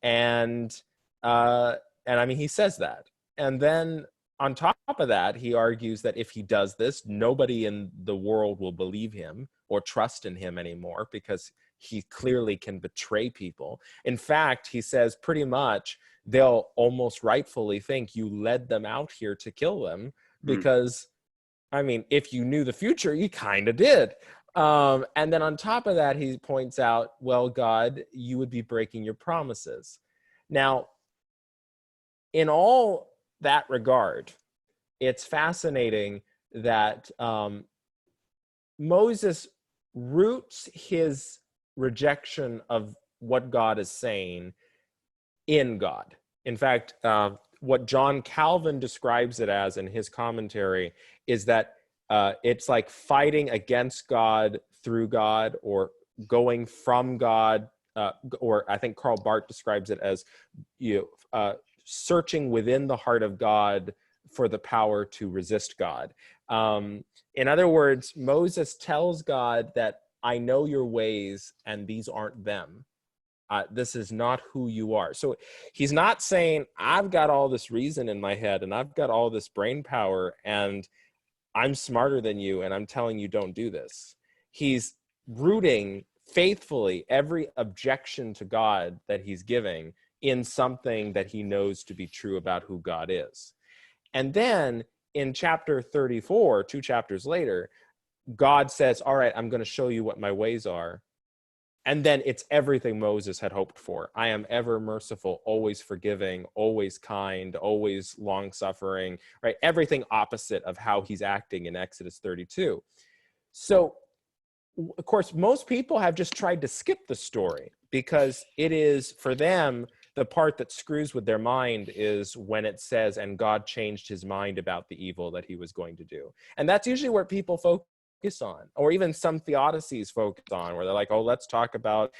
And I mean, he says that. And then on top of that, he argues that if he does this, nobody in the world will believe him or trust in him anymore because he clearly can betray people. In fact, he says pretty much they'll almost rightfully think you led them out here to kill them Mm. because, I mean, if you knew the future, you kind of did. And then on top of that, he points out, well, God, you would be breaking your promises. Now, in all that regard, it's fascinating that Moses roots his rejection of what God is saying in God. In fact, what John Calvin describes it as in his commentary is that it's like fighting against God through God, or going from God, or I think Karl Barth describes it as searching within the heart of God for the power to resist God. In other words, Moses tells God that I know your ways and these aren't them. This is not who you are. So he's not saying I've got all this reason in my head and I've got all this brain power and I'm smarter than you and I'm telling you don't do this. He's rooting faithfully every objection to God that he's giving in something that he knows to be true about who God is. And then in chapter 34, 2 chapters later, God says, all right, I'm going to show you what my ways are. And then it's everything Moses had hoped for. I am ever merciful, always forgiving, always kind, always long-suffering, right? Everything opposite of how he's acting in Exodus 32. So, of course, most people have just tried to skip the story because it is, for them, the part that screws with their mind is when it says, and God changed his mind about the evil that he was going to do. And that's usually where people focus on, or even some theodicies focus on, where they're like, oh, let's talk about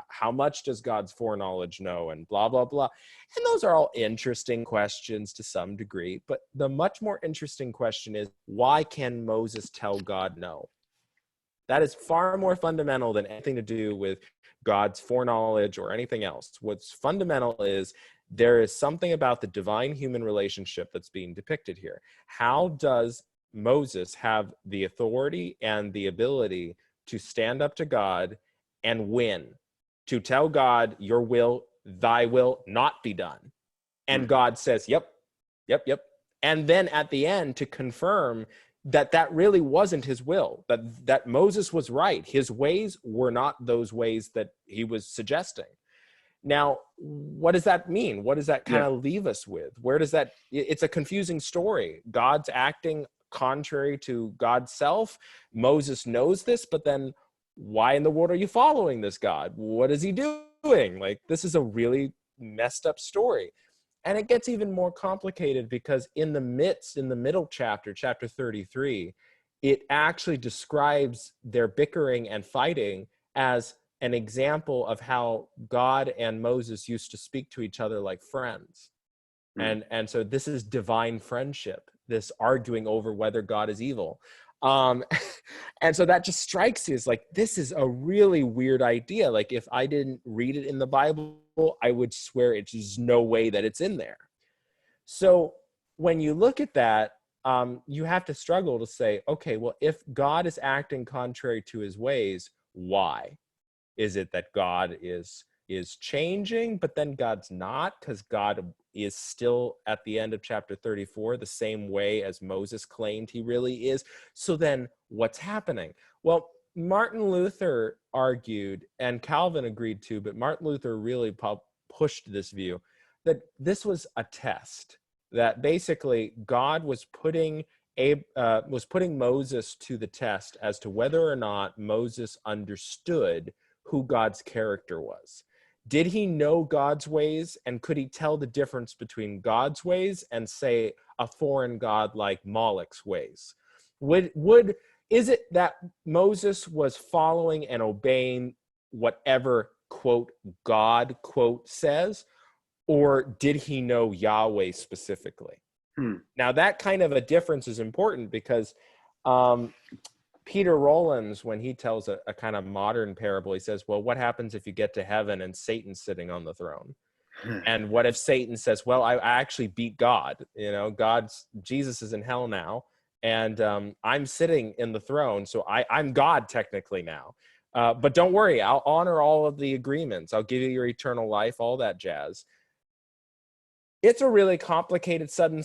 how much does God's foreknowledge know and blah, blah, blah. And those are all interesting questions to some degree. But the much more interesting question is, why can Moses tell God no? That is far more fundamental than anything to do with God's foreknowledge or anything else. What's fundamental is there is something about the divine-human relationship that's being depicted here. How does Moses have the authority and the ability to stand up to God and win, to tell God, your will, thy will not be done? And God says, yep, yep, yep. And then at the end to confirm that that really wasn't his will, that Moses was right. His ways were not those ways that he was suggesting. Now, what does that mean? What does that kind of leave us with? Where does that, it's a confusing story. God's acting contrary to God's self. Moses knows this, but then why in the world are you following this God? What is he doing? Like, this is a really messed up story. And it gets even more complicated because in the middle chapter, chapter 33, it actually describes their bickering and fighting as an example of how God and Moses used to speak to each other like friends. And so this is divine friendship, this arguing over whether God is evil. And so that just strikes you as like, this is a really weird idea. Like, if I didn't read it in the Bible, I would swear it's just no way that it's in there. So when you look at that, you have to struggle to say, okay, well, if God is acting contrary to his ways, why? Is it that God is changing, but then God's not, because God is still at the end of chapter 34 the same way as Moses claimed he really is? So then what's happening? Well, Martin Luther argued, and Calvin agreed too, but Martin Luther really pushed this view that this was a test, that basically God was putting Moses to the test as to whether or not Moses understood who God's character was. Did he know God's ways, and could he tell the difference between God's ways and, say, a foreign god like Moloch's ways? Is it that Moses was following and obeying whatever, quote, God, quote, says, or did he know Yahweh specifically? Now, that kind of a difference is important because Peter Rollins, when he tells a kind of modern parable, he says, well, what happens if you get to heaven and Satan's sitting on the throne? And what if Satan says, well, I actually beat God, Jesus is in hell now, and I'm sitting in the throne, so I'm God technically now. But don't worry, I'll honor all of the agreements. I'll give you your eternal life, all that jazz. It's a really complicated, sudden,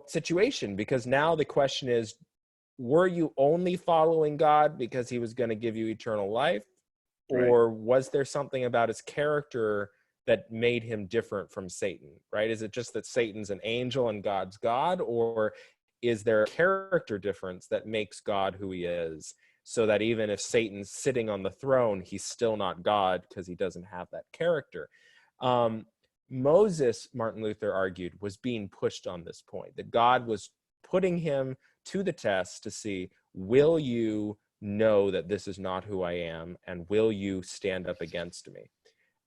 situation, because now the question is, were you only following God because he was going to give you eternal life? Right. Or was there something about his character that made him different from Satan, right? Is it just that Satan's an angel and God's God? Or is there a character difference that makes God who he is? So that even if Satan's sitting on the throne, he's still not God because he doesn't have that character. Moses, Martin Luther argued, was being pushed on this point, that God was putting him to the test to see, will you know that this is not who I am, and will you stand up against me?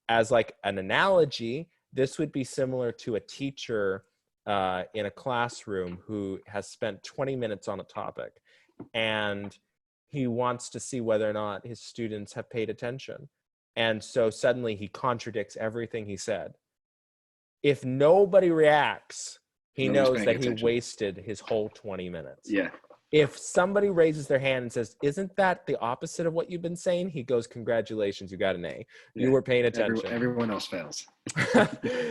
As like an analogy, this would be similar to a teacher in a classroom who has spent 20 minutes on a topic, and he wants to see whether or not his students have paid attention. And so suddenly he contradicts everything he said. If nobody reacts, he Nobody's knows paying that he attention. wasted his whole 20 minutes. Yeah. If somebody raises their hand and says, isn't that the opposite of what you've been saying? He goes, congratulations, you got an A. You were paying attention. Everyone else fails.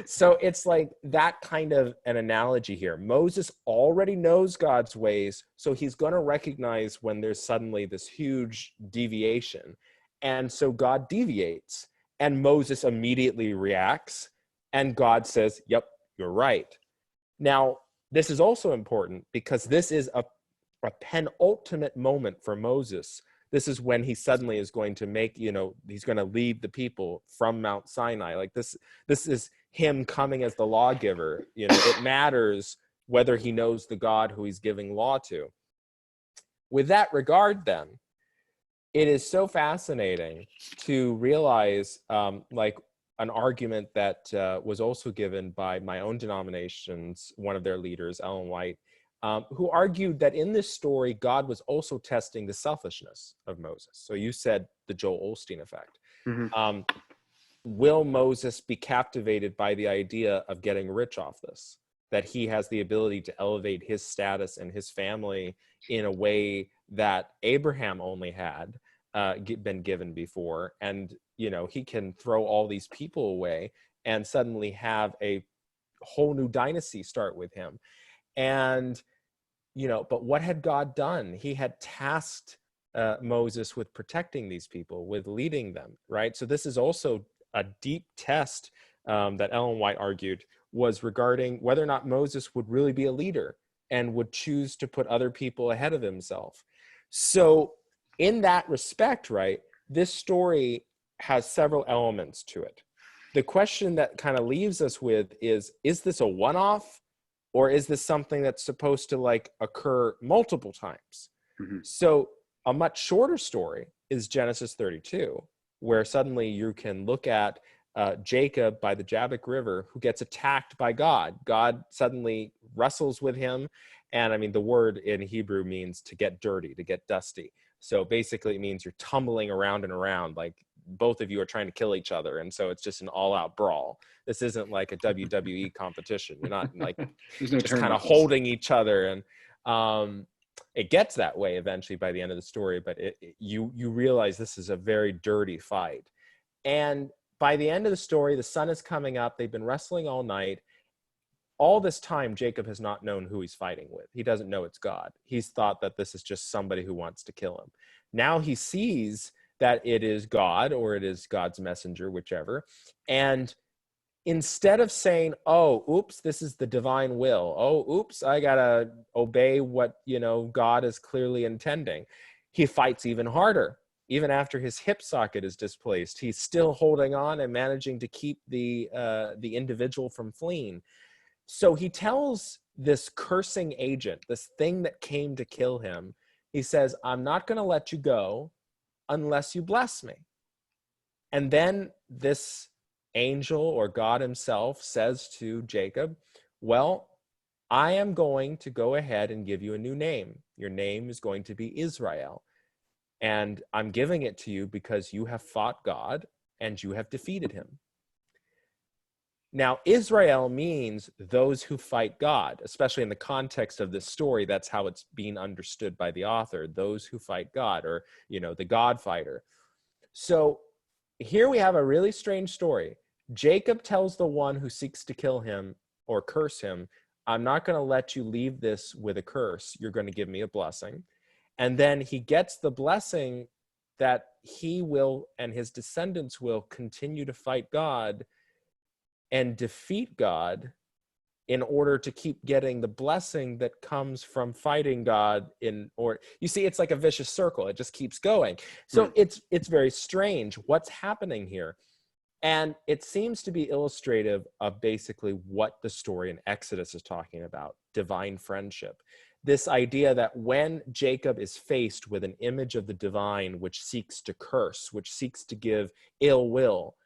So it's like that kind of an analogy here. Moses already knows God's ways, so he's going to recognize when there's suddenly this huge deviation. And so God deviates, and Moses immediately reacts, and God says, yep, you're right. Now, this is also important because this is a penultimate moment for Moses. This is when he suddenly is going to make, he's going to lead the people from Mount Sinai. Like this is him coming as the lawgiver. It matters whether he knows the God who he's giving law to. With that regard, then, it is so fascinating to realize, like an argument that was also given by my own denomination's, one of their leaders, Ellen White, who argued that in this story, God was also testing the selfishness of Moses. So you said the Joel Osteen effect. Mm-hmm. Will Moses be captivated by the idea of getting rich off this? That he has the ability to elevate his status and his family in a way that Abraham only had been given before. And, he can throw all these people away and suddenly have a whole new dynasty start with him. And, but what had God done? He had tasked Moses with protecting these people, with leading them, right? So this is also a deep test that Ellen White argued was regarding whether or not Moses would really be a leader and would choose to put other people ahead of himself. So in that respect, right, this story has several elements to it. The question that kind of leaves us with is this a one-off, or is this something that's supposed to like occur multiple times? Mm-hmm. So a much shorter story is Genesis 32, where suddenly you can look at Jacob by the Jabbok River, who gets attacked by God. God suddenly wrestles with him. And I mean, the word in Hebrew means to get dirty, to get dusty. So basically it means you're tumbling around and around, like both of you are trying to kill each other. And so it's just an all-out brawl. This isn't like a WWE competition. You're not like just kind of holding each other. And it gets that way eventually by the end of the story, but you realize this is a very dirty fight. And by the end of the story, the sun is coming up. They've been wrestling all night. All this time, Jacob has not known who he's fighting with. He doesn't know it's God. He's thought that this is just somebody who wants to kill him. Now he sees that it is God, or it is God's messenger, whichever. And instead of saying, oh, oops, this is the divine will. Oh, oops, I got to obey what, God is clearly intending. He fights even harder. Even after his hip socket is displaced, he's still holding on and managing to keep the individual from fleeing. So he tells this cursing agent, this thing that came to kill him, he says, I'm not going to let you go unless you bless me. And then this angel, or God himself, says to Jacob, well, I am going to go ahead and give you a new name. Your name is going to be Israel. And I'm giving it to you because you have fought God and you have defeated him. Now, Israel means those who fight God, especially in the context of this story. That's how it's being understood by the author, those who fight God, or, the God fighter. So here we have a really strange story. Jacob tells the one who seeks to kill him or curse him, I'm not going to let you leave this with a curse. You're going to give me a blessing. And then he gets the blessing that he will and his descendants will continue to fight God and defeat God in order to keep getting the blessing that comes from fighting God. You see, it's like a vicious circle. It just keeps going. So it's very strange what's happening here. And it seems to be illustrative of basically what the story in Exodus is talking about, divine friendship. This idea that when Jacob is faced with an image of the divine which seeks to curse, which seeks to give ill will,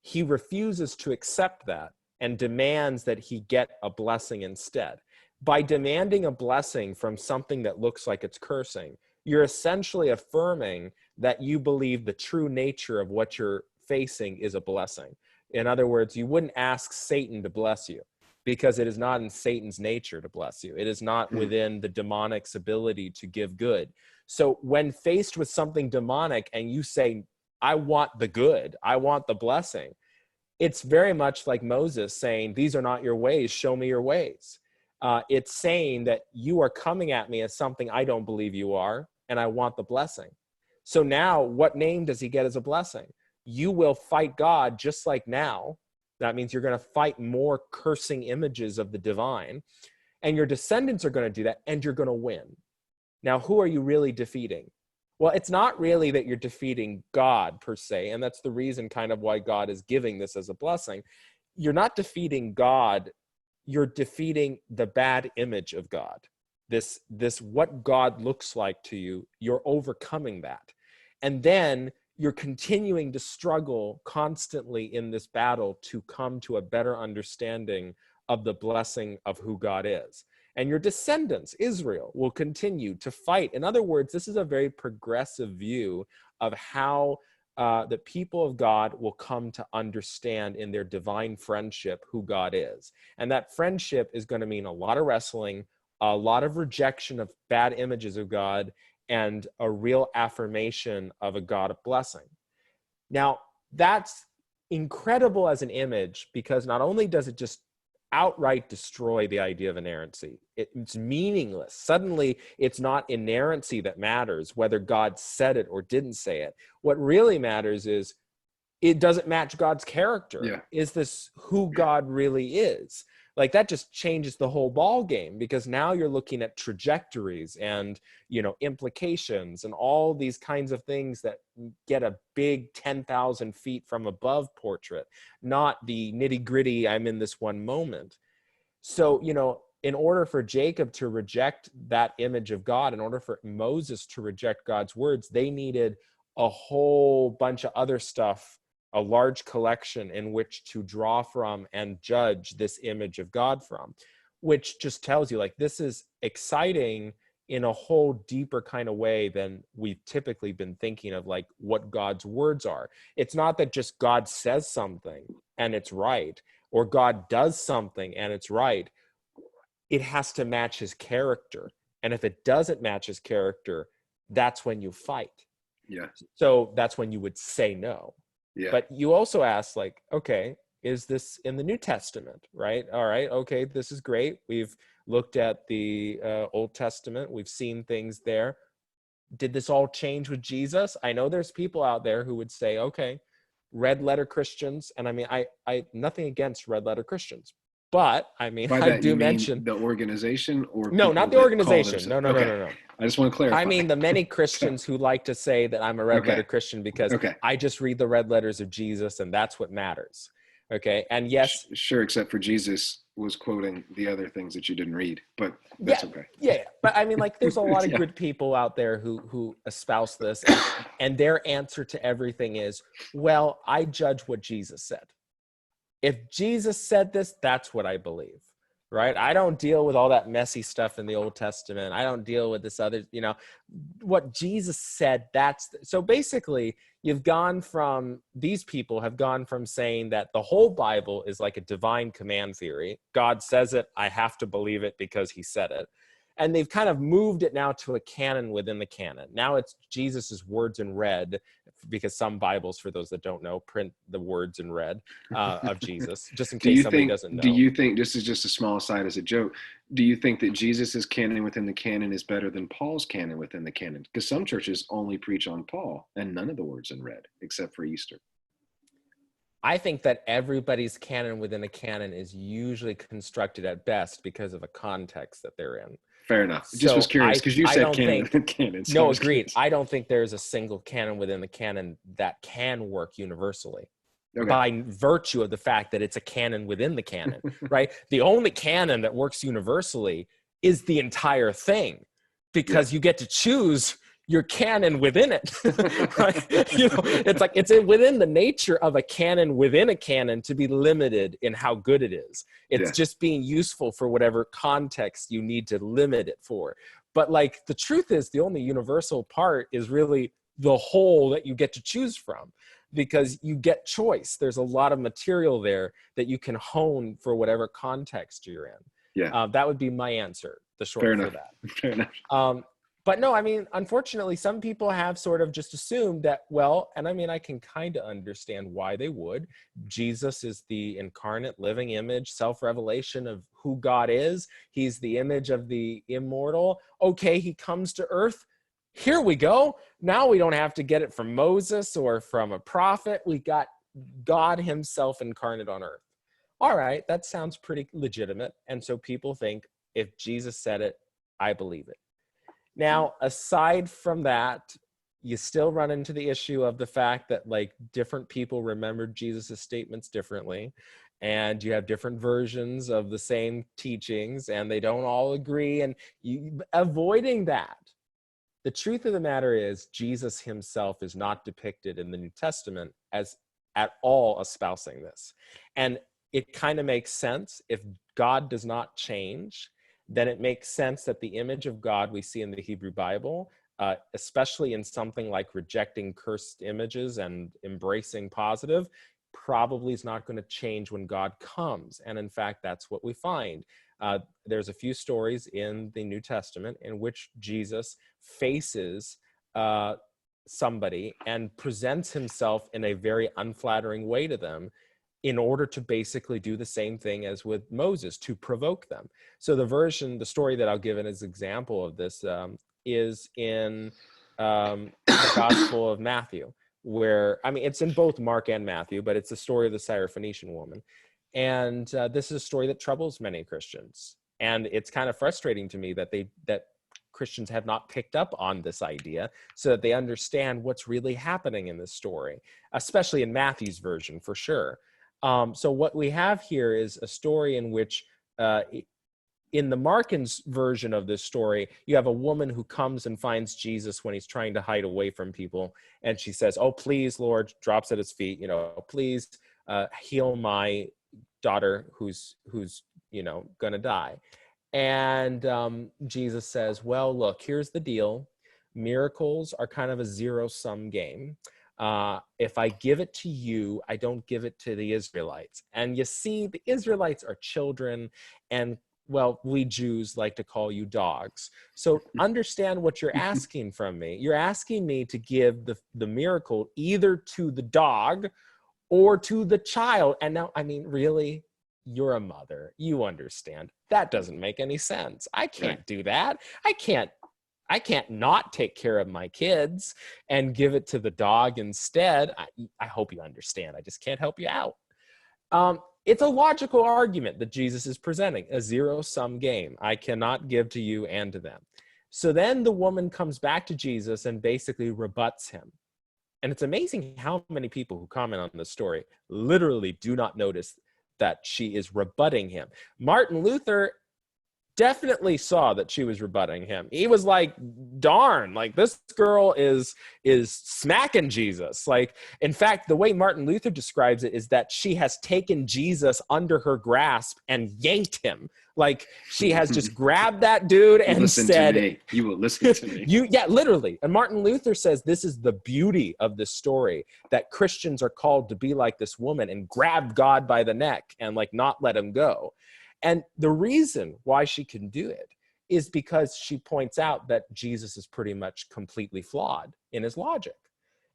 he refuses to accept that and demands that he get a blessing instead. By demanding a blessing from something that looks like it's cursing, you're essentially affirming that you believe the true nature of what you're facing is a blessing. In other words, you wouldn't ask Satan to bless you because it is not in Satan's nature to bless you. It is not within the demonic's ability to give good. So when faced with something demonic and you say, I want the good, I want the blessing, it's very much like Moses saying, these are not your ways, show me your ways. It's saying that you are coming at me as something I don't believe you are, and I want the blessing. So now what name does he get as a blessing? You will fight God just like now. That means you're going to fight more cursing images of the divine, and your descendants are going to do that, and you're going to win. Now, who are you really defeating? Well, it's not really that you're defeating God per se, and that's the reason kind of why God is giving this as a blessing. You're not defeating God, you're defeating the bad image of God. This what God looks like to you, you're overcoming that. And then you're continuing to struggle constantly in this battle to come to a better understanding of the blessing of who God is. And your descendants, Israel, will continue to fight. In other words, this is a very progressive view of how the people of God will come to understand in their divine friendship who God is. And that friendship is going to mean a lot of wrestling, a lot of rejection of bad images of God, and a real affirmation of a God of blessing. Now, that's incredible as an image because not only does it just outright destroy the idea of inerrancy, it's meaningless. Suddenly, it's not inerrancy that matters, whether God said it or didn't say it. What really matters is it doesn't match God's character. Yeah. Is this who God really is? Like that just changes the whole ball game because now you're looking at trajectories and, implications and all these kinds of things that get a big 10,000 feet from above portrait, not the nitty gritty, I'm in this one moment. So, in order for Jacob to reject that image of God, in order for Moses to reject God's words, they needed a whole bunch of other stuff, a large collection in which to draw from and judge this image of God from, which just tells you like this is exciting in a whole deeper kind of way than we've typically been thinking of like what God's words are. It's not that just God says something and it's right, or God does something and it's right. It has to match his character. And if it doesn't match his character, that's when you fight. Yeah. So that's when you would say no. Yeah. But you also ask like, okay, is this in the New Testament, right? All right, okay, this is great. We've looked at the Old Testament. We've seen things there. Did this all change with Jesus? I know there's people out there who would say, okay, red letter Christians. And I mean, I nothing against red letter Christians. But I mean, By I that, do you mean mention the organization or no, not the organization. No. Okay. I just want to clarify. I mean the many Christians who like to say that I'm a red letter Christian because I just read the red letters of Jesus and that's what matters. Okay. And yes, sure, except for Jesus was quoting the other things that you didn't read, but that's okay. Yeah. But I mean, like there's a lot of good people out there who espouse this and their answer to everything is, well, I judge what Jesus said. If Jesus said this, that's what I believe. right? I don't deal with all that messy stuff in the Old Testament. I don't deal with this other, what Jesus said. So basically these people have gone from saying that the whole Bible is like a divine command theory. God says it, I have to believe it because he said it. And they've kind of moved it now to a canon within the canon. Now it's Jesus's words in red, because some Bibles, for those that don't know, print the words in red of Jesus, just in case somebody doesn't know. Do you think, this is just a small aside as a joke, do you think that Jesus's canon within the canon is better than Paul's canon within the canon? Because some churches only preach on Paul and none of the words in red, except for Easter. I think that everybody's canon within a canon is usually constructed at best because of a context that they're in. Fair enough. Just was curious because you said canon within canon. So no, agreed. I don't think there's a single canon within the canon that can work universally. Okay. By virtue of the fact that it's a canon within the canon, right? The only canon that works universally is the entire thing, because you get to choose your canon within it, right? It's like it's within the nature of a canon within a canon to be limited in how good it is. It's just being useful for whatever context you need to limit it for. But like the truth is, the only universal part is really the whole that you get to choose from, because you get choice. There's a lot of material there that you can hone for whatever context you're in. Yeah, that would be my answer. The short for that. Fair enough. But no, I mean, unfortunately, some people have sort of just assumed that, well, and I mean, I can kind of understand why they would. Jesus is the incarnate living image, self-revelation of who God is. He's the image of the immortal. Okay, he comes to earth. Here we go. Now we don't have to get it from Moses or from a prophet. We got God himself incarnate on earth. All right, that sounds pretty legitimate. And so people think, if Jesus said it, I believe it. Now, aside from that, you still run into the issue of the fact that like different people remembered Jesus's statements differently, and you have different versions of the same teachings, and they don't all agree, and avoiding that. The truth of the matter is, Jesus himself is not depicted in the New Testament as at all espousing this. And it kind of makes sense. If God does not change, then it makes sense that the image of God we see in the Hebrew Bible, especially in something like rejecting cursed images and embracing positive, probably is not going to change when God comes. And in fact, that's what we find. There's a few stories in the New Testament in which Jesus faces somebody and presents himself in a very unflattering way to them, in order to basically do the same thing as with Moses, to provoke them. So the story that I'll give as an example of this is in the Gospel of Matthew, where, I mean, it's in both Mark and Matthew, but it's the story of the Syrophoenician woman. And this is a story that troubles many Christians. And it's kind of frustrating to me that Christians have not picked up on this idea so that they understand what's really happening in this story, especially in Matthew's version, for sure. So what we have here is a story in which, in the Markan's version of this story, you have a woman who comes and finds Jesus when he's trying to hide away from people. And she says, "Oh, please, Lord," drops at his feet, "please heal my daughter who's going to die." And Jesus says, "Well, look, here's the deal. Miracles are kind of a zero-sum game. If I give it to you, I don't give it to the Israelites." And you see, the Israelites are children, and, well, we Jews like to call you dogs. So understand what you're asking from me. You're asking me to give the miracle either to the dog or to the child. And now, I mean, really? You're a mother. You understand. That doesn't make any sense. I can't do that. I can't not take care of my kids and give it to the dog instead. I hope you understand. I just can't help you out. It's a logical argument that Jesus is presenting, a zero-sum game. I cannot give to you and to them. So then the woman comes back to Jesus and basically rebuts him. And it's amazing how many people who comment on this story literally do not notice that she is rebutting him. Martin Luther definitely saw that she was rebutting him. He was like, darn, like this girl is smacking Jesus. Like, in fact, the way Martin Luther describes it is that she has taken Jesus under her grasp and yanked him. Like, she has just grabbed that dude and Listen said, to me. You will listen to me. yeah, literally. And Martin Luther says this is the beauty of this story, that Christians are called to be like this woman and grab God by the neck and like not let him go. And the reason why she can do it is because she points out that Jesus is pretty much completely flawed in his logic.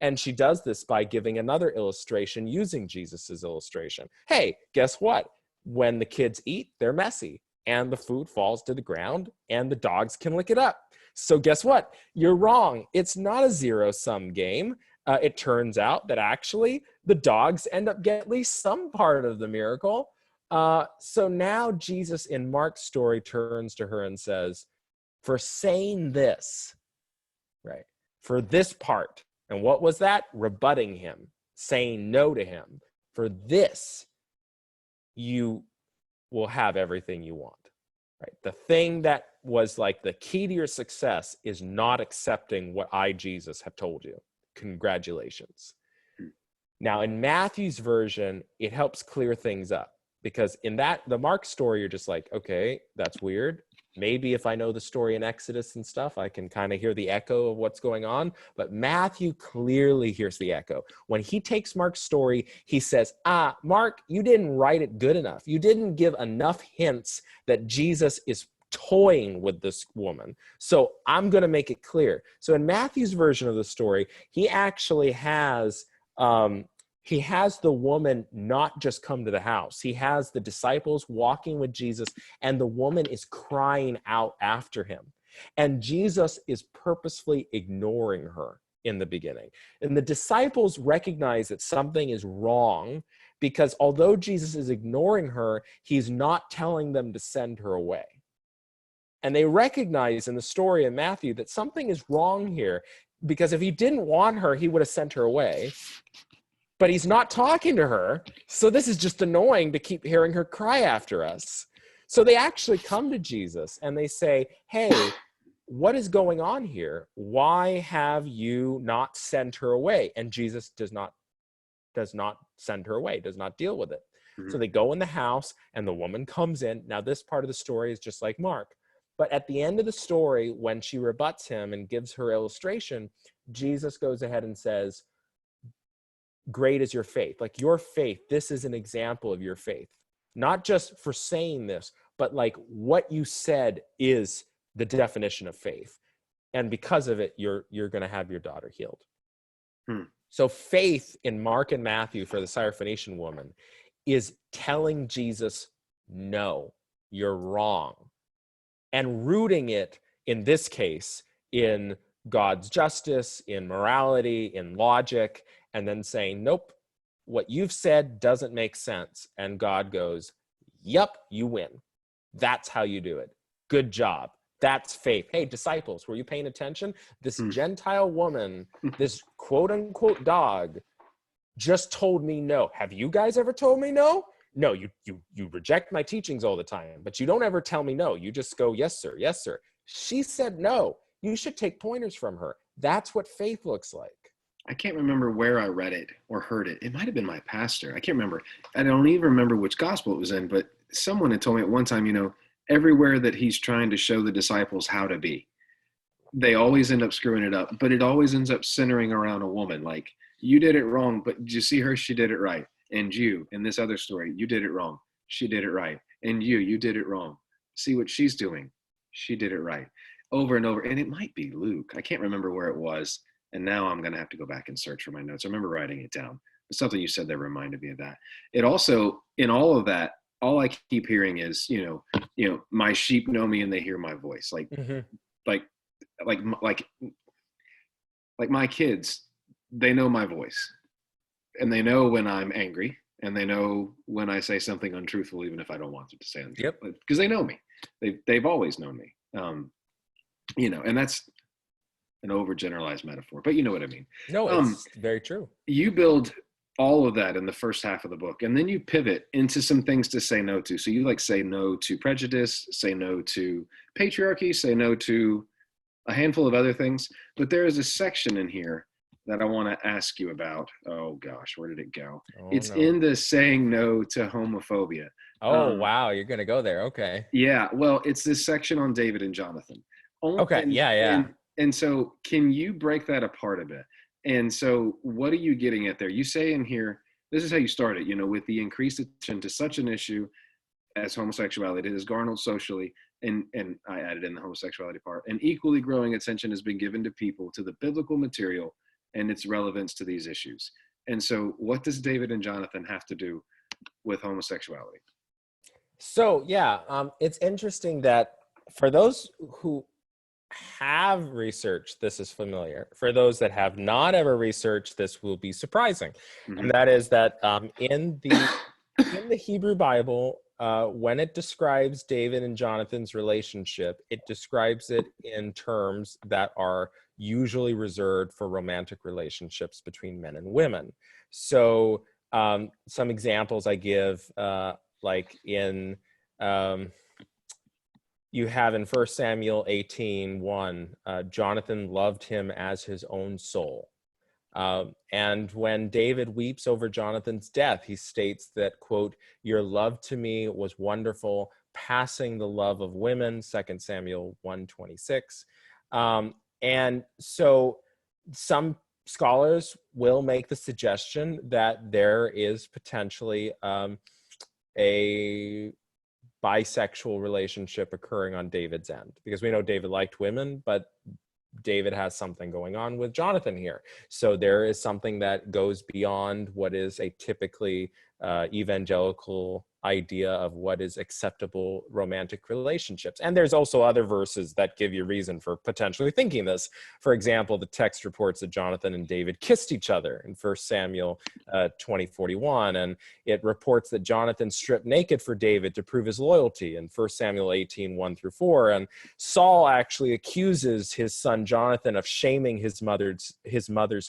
And she does this by giving another illustration using Jesus's illustration. Hey, guess what? When the kids eat, they're messy and the food falls to the ground and the dogs can lick it up. So guess what? You're wrong. It's not a zero-sum game. It turns out that actually the dogs end up getting at least some part of the miracle. So now Jesus in Mark's story turns to her and says, for saying this, right, for this part, and what was that? Rebutting him, saying no to him. For this, you will have everything you want, right? The thing that was like the key to your success is not accepting what I, Jesus, have told you. Congratulations. Now, in Matthew's version, it helps clear things up. Because in the Mark story, you're just like, okay, that's weird. Maybe if I know the story in Exodus and stuff, I can kind of hear the echo of what's going on. But Matthew clearly hears the echo. When he takes Mark's story, he says, Mark, you didn't write it good enough. You didn't give enough hints that Jesus is toying with this woman. So I'm going to make it clear. So in Matthew's version of the story, he actually has the woman not just come to the house. He has the disciples walking with Jesus, and the woman is crying out after him. And Jesus is purposefully ignoring her in the beginning. And the disciples recognize that something is wrong because although Jesus is ignoring her, he's not telling them to send her away. And they recognize in the story of Matthew that something is wrong here, because if he didn't want her, he would have sent her away. But he's not talking to her. So this is just annoying to keep hearing her cry after us. So they actually come to Jesus and they say, hey, what is going on here? Why have you not sent her away? And Jesus does not send her away, does not deal with it. Mm-hmm. So they go in the house and the woman comes in. Now this part of the story is just like Mark. But at the end of the story, when she rebuts him and gives her illustration, Jesus goes ahead and says, great is your faith. Like your faith, this is an example of your faith. Not just for saying this, but like what you said is the definition of faith. And because of it, you're going to have your daughter healed. So faith in Mark and Matthew for the Syrophoenician woman is telling Jesus, no, you're wrong. And rooting it, in this case, in God's justice, in morality, in logic, and then saying, nope, what you've said doesn't make sense. And God goes, yep, you win. That's how you do it. Good job. That's faith. Hey, disciples, were you paying attention? This Gentile woman, this quote unquote dog, just told me no. Have you guys ever told me no? No, you reject my teachings all the time, but you don't ever tell me no. You just go, yes, sir. Yes, sir. She said no. You should take pointers from her. That's what faith looks like. I can't remember where I read it or heard it. It might have been my pastor. I can't remember. I don't even remember which gospel it was in, but someone had told me at one time, everywhere that he's trying to show the disciples how to be, they always end up screwing it up, but it always ends up centering around a woman. Like, you did it wrong, but did you see her? She did it right. And you, in this other story, you did it wrong. She did it right. And you did it wrong. See what she's doing. She did it right. Over and over. And it might be Luke. I can't remember where it was. And now I'm going to have to go back and search for my notes. I remember writing it down. But something you said that reminded me of that. It also, in all of that, all I keep hearing is, my sheep know me and they hear my voice. Like my kids, they know my voice. And they know when I'm angry. And they know when I say something untruthful, even if I don't want them to say it. Yep. Because they know me. They've always known me. And that's an overgeneralized metaphor, but you know what I mean. No, it's very true. You build all of that in the first half of the book, and then you pivot into some things to say no to. So you like say no to prejudice, say no to patriarchy, say no to a handful of other things. But there is a section in here that I want to ask you about. Oh gosh, where did it go? Oh It's no. in the saying no to homophobia. Oh wow, you're gonna go there. Okay. Yeah, well, it's this section on David and Jonathan. Oh, Okay. and Yeah, yeah. and so can you break that apart a bit? And so what are you getting at there? You say in here, this is how you start it, with the increased attention to such an issue as homosexuality, it is garnered socially, and I added in the homosexuality part, and equally growing attention has been given to people, to the biblical material and its relevance to these issues. And so what does David and Jonathan have to do with homosexuality? So yeah, it's interesting that for those who have researched, this is familiar. For those that have not ever researched, this will be surprising, Mm-hmm. and that is that in the Hebrew Bible, when it describes David and Jonathan's relationship, it describes it in terms that are usually reserved for romantic relationships between men and women. So some examples I give, like in you have in 1 Samuel 18:1, Jonathan loved him as his own soul. And when David weeps over Jonathan's death, he states that, quote, your love to me was wonderful, passing the love of women, 2 Samuel 1:26. And so some scholars will make the suggestion that there is potentially a bisexual relationship occurring on David's end, because we know David liked women, but David has something going on with Jonathan here. So there is something that goes beyond what is a typically evangelical idea of what is acceptable romantic relationships. And there's also other verses that give you reason for potentially thinking this. For example, the text reports that Jonathan and David kissed each other in 1 Samuel 20:41, and it reports that Jonathan stripped naked for David to prove his loyalty in 1 Samuel 18:1-4. And Saul actually accuses his son Jonathan of shaming his mother's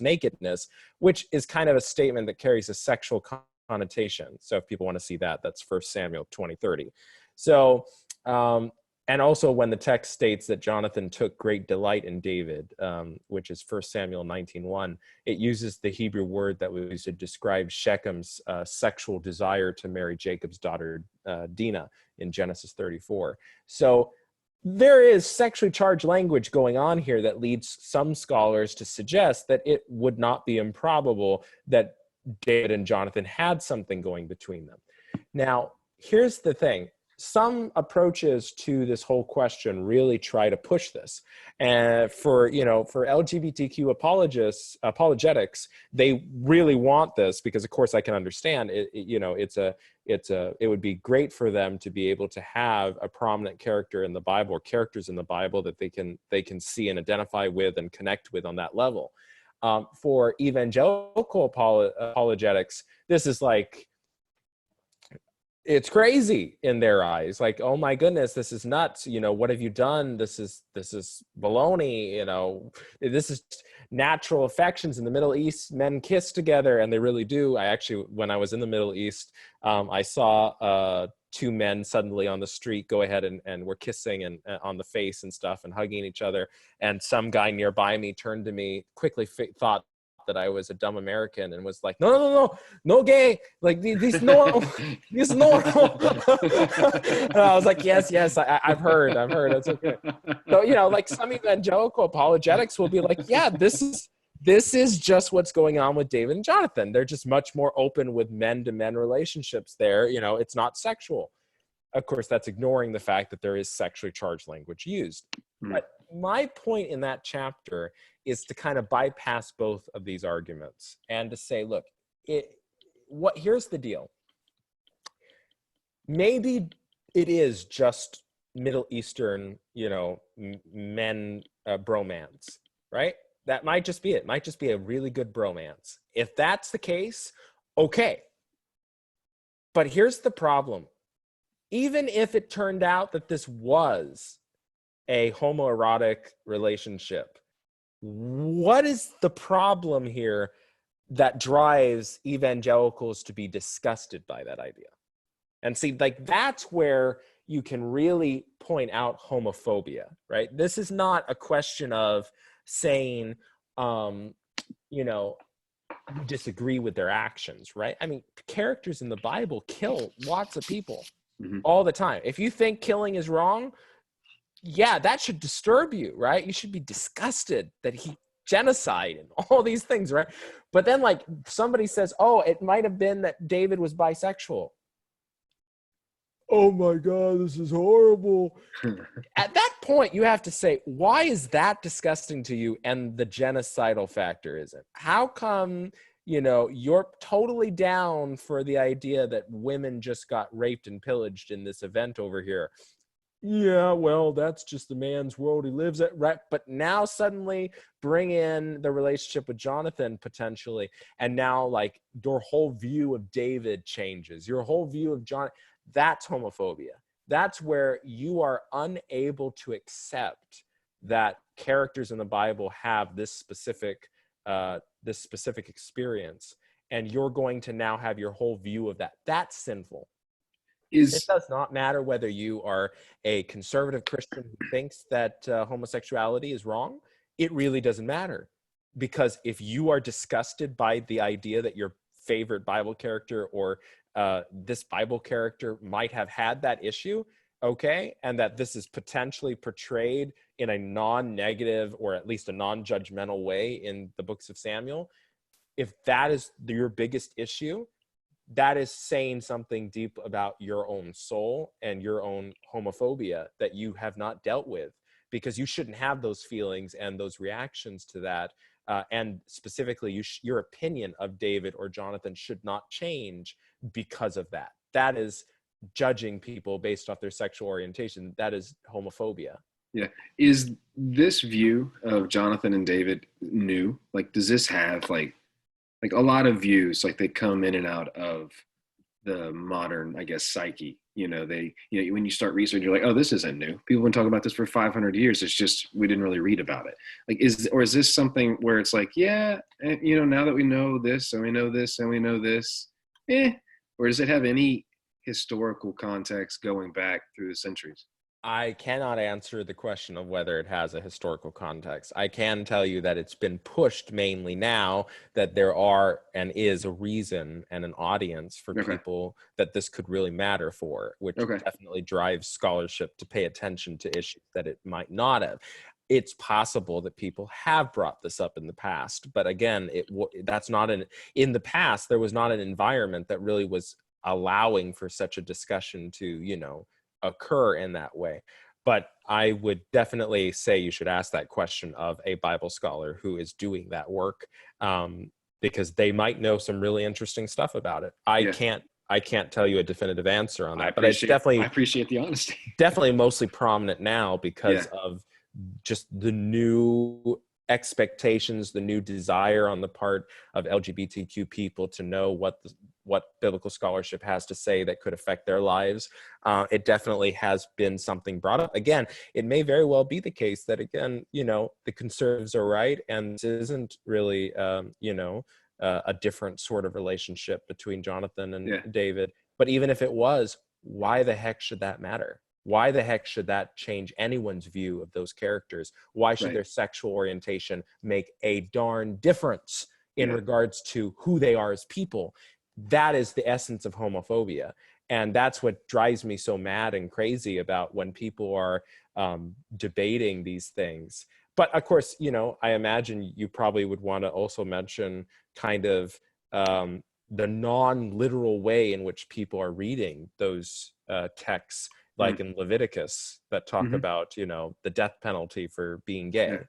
nakedness, which is kind of a statement that carries a sexual connotation. So if people want to see that, that's 1 Samuel 20:30. So, and also when the text states that Jonathan took great delight in David, which is 1 Samuel 19:1, it uses the Hebrew word that was used to describe Shechem's sexual desire to marry Jacob's daughter Dinah in Genesis 34. So there is sexually charged language going on here that leads some scholars to suggest that it would not be improbable that David and Jonathan had something going between them. Now, here's the thing. Some approaches to this whole question really try to push this. And for LGBTQ apologetics, they really want this because, of course, I can understand it. It would be great for them to be able to have a prominent character in the Bible, or characters in the Bible that they can see and identify with and connect with on that level. For evangelical apologetics, this is like, it's crazy in their eyes. Like, oh my goodness, this is nuts. What have you done? This is baloney. This is natural affections. In the Middle East, men kiss together, and they really do. I actually, when I was in the Middle East, I saw two men suddenly on the street go ahead and were kissing and on the face and stuff and hugging each other. And some guy nearby me turned to me, quickly thought that I was a dumb American, and was like, no gay, like these normal, these normal. And I was like, yes, I've heard, that's okay. So, like some evangelical apologetics will be like, yeah, this is just what's going on with David and Jonathan. They're just much more open with men-to-men relationships there. It's not sexual. Of course, that's ignoring the fact that there is sexually charged language used. But my point in that chapter is to kind of bypass both of these arguments and to say, look, here's the deal. Maybe it is just Middle Eastern, men bromance, right? That might just be it. Might just be a really good bromance. If that's the case, okay. But here's the problem. Even if it turned out that this was a homoerotic relationship, what is the problem here that drives evangelicals to be disgusted by that idea. And see, like, that's where you can really point out homophobia, right? This is not a question of saying, you know, you disagree with their actions, right? I mean, characters in the Bible kill lots of people all the time. If you think killing is wrong, yeah, that should disturb you, right? You should be disgusted that he genocide and all these things, right? But then, like, somebody says, oh, it might have been that David was bisexual. Oh my God, this is horrible. At that point, you have to say, why is that disgusting to you? And the genocidal factor isn't. How come, you know, you're totally down for the idea that women just got raped and pillaged in this event over here? Yeah, well, that's just the man's world he lives at, right? But now suddenly bring in the relationship with Jonathan potentially, and now, like, your whole view of David changes. Your whole view of John, that's homophobia. That's where you are unable to accept that characters in the Bible have this specific experience, and you're going to now have your whole view of that. That's sinful. It does not matter whether you are a conservative Christian who thinks that homosexuality is wrong. It really doesn't matter, because if you are disgusted by the idea that your favorite Bible character or this Bible character might have had that issue, okay, and that this is potentially portrayed in a non-negative or at least a non-judgmental way in the books of Samuel, if that is your biggest issue, that is saying something deep about your own soul and your own homophobia that you have not dealt with, because you shouldn't have those feelings and those reactions to that. And specifically, your opinion of David or Jonathan should not change because of that. That is judging people based off their sexual orientation. That is homophobia. Yeah. Is this view of Jonathan and David new? Like, does this have like a lot of views, like they come in and out of the modern, I guess, psyche. You know, when you start researching, you're like, oh, this isn't new. People have been talking about this for 500 years. It's just, we didn't really read about it. Like, is this something where it's like, yeah, you know, now that we know this and we know this and we know this, or does it have any historical context going back through the centuries? I cannot answer the question of whether it has a historical context. I can tell you that it's been pushed mainly now, that there are and is a reason and an audience for people that this could really matter for, which definitely drives scholarship to pay attention to issues that it might not have. It's possible that people have brought this up in the past, but again, that's not in the past, there was not an environment that really was allowing for such a discussion to, you know, occur in that way. But I would definitely say you should ask that question of a Bible scholar who is doing that work, because they might know some really interesting stuff about it. I can't tell you a definitive answer on that, but it's definitely, I appreciate the honesty. Definitely mostly prominent now because of just the new expectations, the new desire on the part of LGBTQ people to know what biblical scholarship has to say that could affect their lives. It definitely has been something brought up. Again, it may very well be the case that, again, you know, the conservatives are right, and this isn't really, you know, a different sort of relationship between Jonathan and David. But even if it was, why the heck should that matter? Why the heck should that change anyone's view of those characters? Why should their sexual orientation make a darn difference in regards to who they are as people? That is the essence of homophobia. And that's what drives me so mad and crazy about when people are debating these things. But of course, you know, I imagine you probably would want to also mention kind of the non-literal way in which people are reading those texts, like in Leviticus, that talk about, you know, the death penalty for being gay.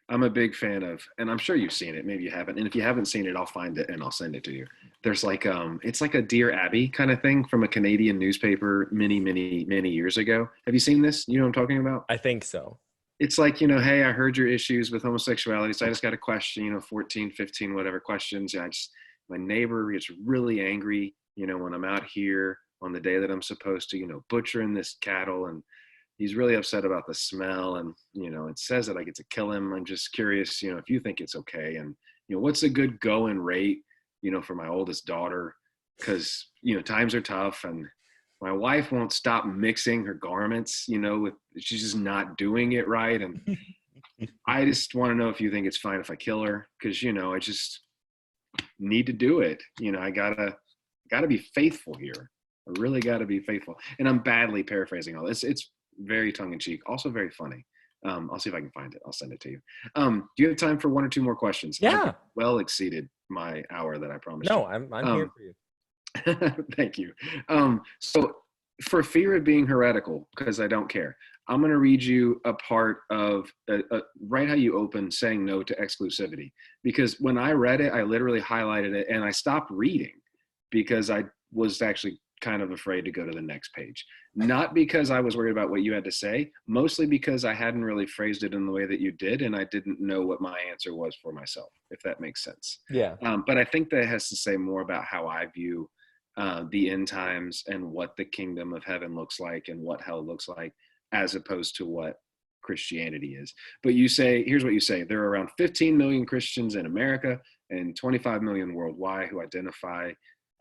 I'm a big fan of, and I'm sure you've seen it, maybe you haven't. And if you haven't seen it, I'll find it and I'll send it to you. There's like, it's like a Dear Abby kind of thing from a Canadian newspaper many years ago. Have you seen this? You know what I'm talking about? I think so. It's like, you know, hey, I heard your issues with homosexuality, so I just got a question, you know, 14, 15, whatever questions. My neighbor gets really angry, you know, when I'm out here on the day that I'm supposed to, you know, butchering this cattle, and he's really upset about the smell, and, you know, it says that I get to kill him. I'm just curious, you know, if you think it's okay. And what's a good going rate, for my oldest daughter, because times are tough, and my wife won't stop mixing her garments, she's just not doing it right. And I just want to know if you think it's fine if I kill her, because I just need to do it. I gotta be faithful here. I really gotta be faithful. And I'm badly paraphrasing all this. It's very tongue in cheek, also very funny. I'll see if I can find it. I'll send it to you. Do you have time for one or two more questions? Yeah. I've well exceeded my hour that I promised. No, I'm here for you. Thank you. So for fear of being heretical, because I don't care, I'm going to read you a part of right how you open saying no to exclusivity. Because when I read it, I literally highlighted it and I stopped reading because I was actually kind of afraid to go to the next page. Not because I was worried about what you had to say, mostly because I hadn't really phrased it in the way that you did, and I didn't know what my answer was for myself, if that makes sense. Yeah. But I think that has to say more about how I view the end times and what the kingdom of heaven looks like and what hell looks like, as opposed to what Christianity is. But you say, here's what you say: there are around 15 million Christians in America and 25 million worldwide who identify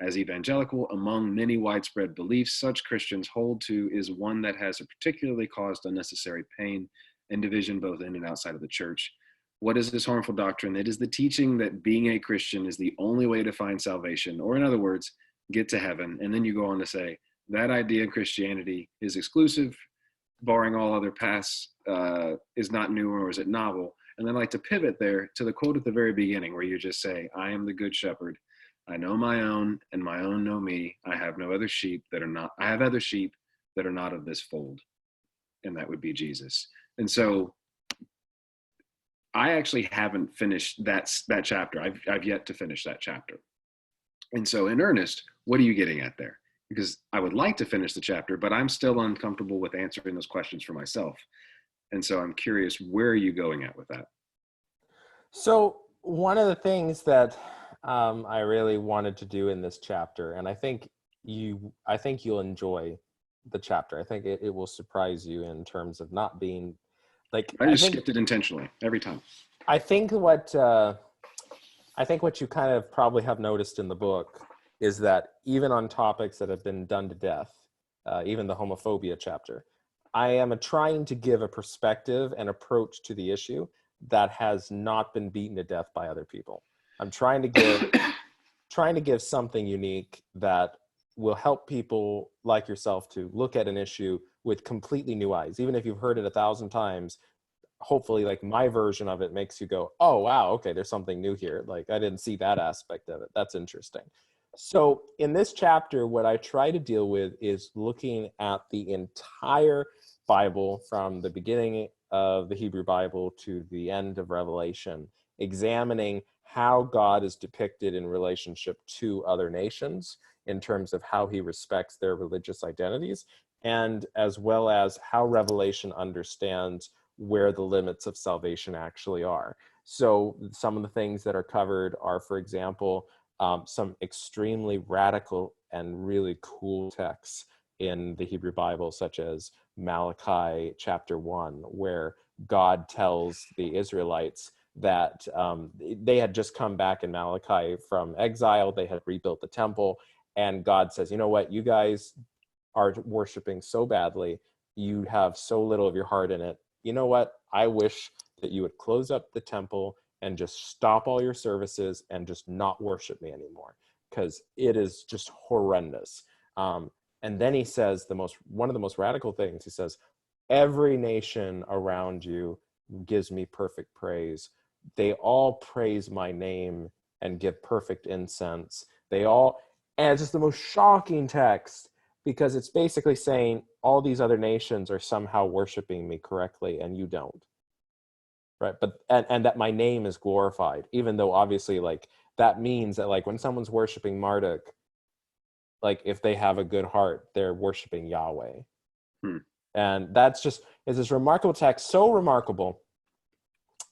as evangelical. Among many widespread beliefs such Christians hold to is one that has particularly caused unnecessary pain and division both in and outside of the church. What is this harmful doctrine? It is the teaching that being a Christian is the only way to find salvation, or in other words, get to heaven. And then you go on to say that idea of Christianity is exclusive, barring all other paths, is not new, or is it novel? And then I like to pivot there to the quote at the very beginning where you just say, I am the good shepherd. I know my own, and my own know me. I have no other sheep that are not, I have other sheep that are not of this fold. And that would be Jesus. And so I actually haven't finished that chapter. I've yet to finish that chapter. And so in earnest, what are you getting at there? Because I would like to finish the chapter, but I'm still uncomfortable with answering those questions for myself. And so I'm curious, where are you going at with that? So one of the things that I really wanted to do in this chapter, and I think you'll enjoy the chapter. I think it will surprise you in terms of not being like. I just skipped it intentionally every time. I think what you kind of probably have noticed in the book is that even on topics that have been done to death, even the homophobia chapter, I am trying to give a perspective and approach to the issue that has not been beaten to death by other people. I'm trying to give something unique that will help people like yourself to look at an issue with completely new eyes. Even if you've heard it 1,000 times, hopefully like my version of it makes you go, oh, wow, okay, there's something new here. Like I didn't see that aspect of it. That's interesting. So in this chapter, what I try to deal with is looking at the entire Bible from the beginning of the Hebrew Bible to the end of Revelation, examining how God is depicted in relationship to other nations in terms of how he respects their religious identities, and as well as how Revelation understands where the limits of salvation actually are. So some of the things that are covered are, for example, some extremely radical and really cool texts in the Hebrew Bible, such as Malachi chapter 1, where God tells the Israelites that they had just come back in Malachi from exile. They had rebuilt the temple. And God says, you know what, you guys are worshiping so badly. You have so little of your heart in it. You know what? I wish that you would close up the temple and just stop all your services and just not worship me anymore, because it is just horrendous. And then he says one of the most radical things. He says, every nation around you gives me perfect praise. They all praise my name and give perfect incense. And it's just the most shocking text, because it's basically saying all these other nations are somehow worshiping me correctly and you don't. Right. But, and that my name is glorified, even though obviously like that means that like when someone's worshiping Marduk, like if they have a good heart, they're worshiping Yahweh. And it's this remarkable text, so remarkable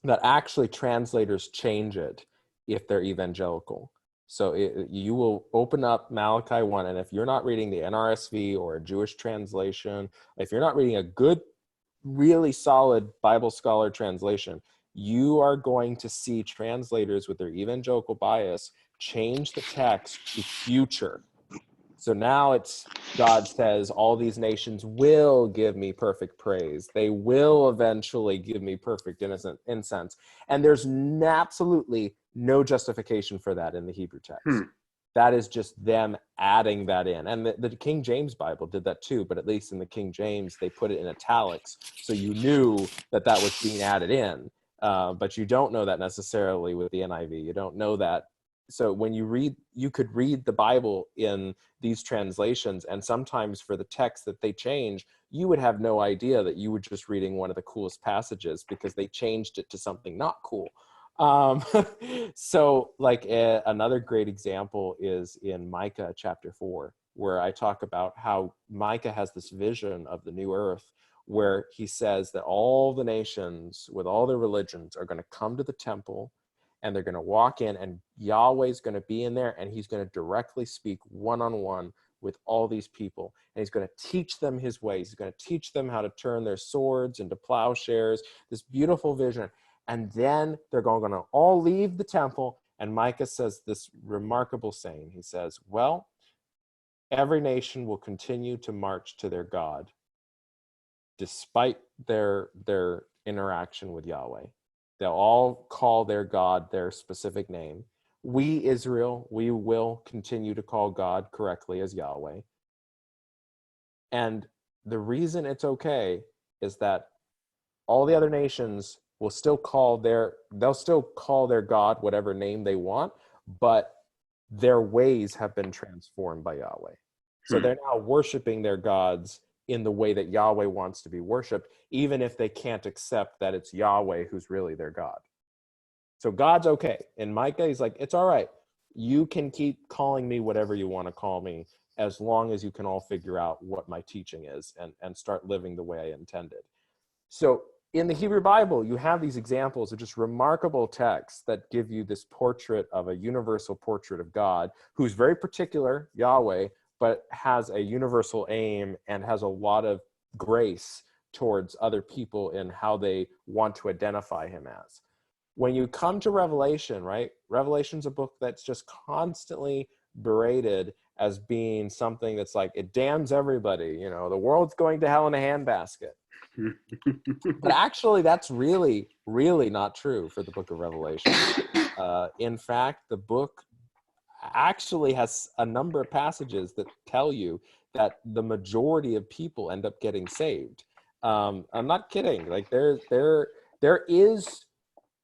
that actually translators change it if they're evangelical. So you will open up Malachi 1, and if you're not reading the NRSV or a Jewish translation, if you're not reading a good, really solid Bible scholar translation, you are going to see translators with their evangelical bias change the text to future. So now it's, God says, all these nations will give me perfect praise. They will eventually give me perfect innocent incense. And there's absolutely no justification for that in the Hebrew text. That is just them adding that in. And the King James Bible did that too, but at least in the King James, they put it in italics. So you knew that that was being added in. But you don't know that necessarily with the NIV. You don't know that. So when you read, you could read the Bible in these translations, and sometimes for the text that they change, you would have no idea that you were just reading one of the coolest passages because they changed it to something not cool. So like another great example is in Micah chapter 4, where I talk about how Micah has this vision of the new earth, where he says that all the nations with all their religions are going to come to the temple, and they're going to walk in, and Yahweh's going to be in there, and he's going to directly speak one-on-one with all these people. And he's going to teach them his ways. He's going to teach them how to turn their swords into plowshares, this beautiful vision. And then they're going to all leave the temple. And Micah says this remarkable saying. He says, well, every nation will continue to march to their God despite their interaction with Yahweh. They'll all call their God their specific name. We, Israel, we will continue to call God correctly as Yahweh. And the reason it's okay is that all the other nations will still they'll still call their God whatever name they want, but their ways have been transformed by Yahweh. So they're now worshiping their gods in the way that Yahweh wants to be worshiped, even if they can't accept that it's Yahweh who's really their God. So God's okay. And Micah, he's like, it's all right. You can keep calling me whatever you want to call me, as long as you can all figure out what my teaching is and start living the way I intended. So in the Hebrew Bible, you have these examples of just remarkable texts that give you this portrait of a universal portrait of God, who's very particular, Yahweh, but has a universal aim and has a lot of grace towards other people in how they want to identify him as. When you come to Revelation, right? Revelation's a book that's just constantly berated as being something that's like, it damns everybody, you know, the world's going to hell in a handbasket. But actually, that's really, really not true for the book of Revelation. In fact, the book actually has a number of passages that tell you that the majority of people end up getting saved. I'm not kidding. Like there is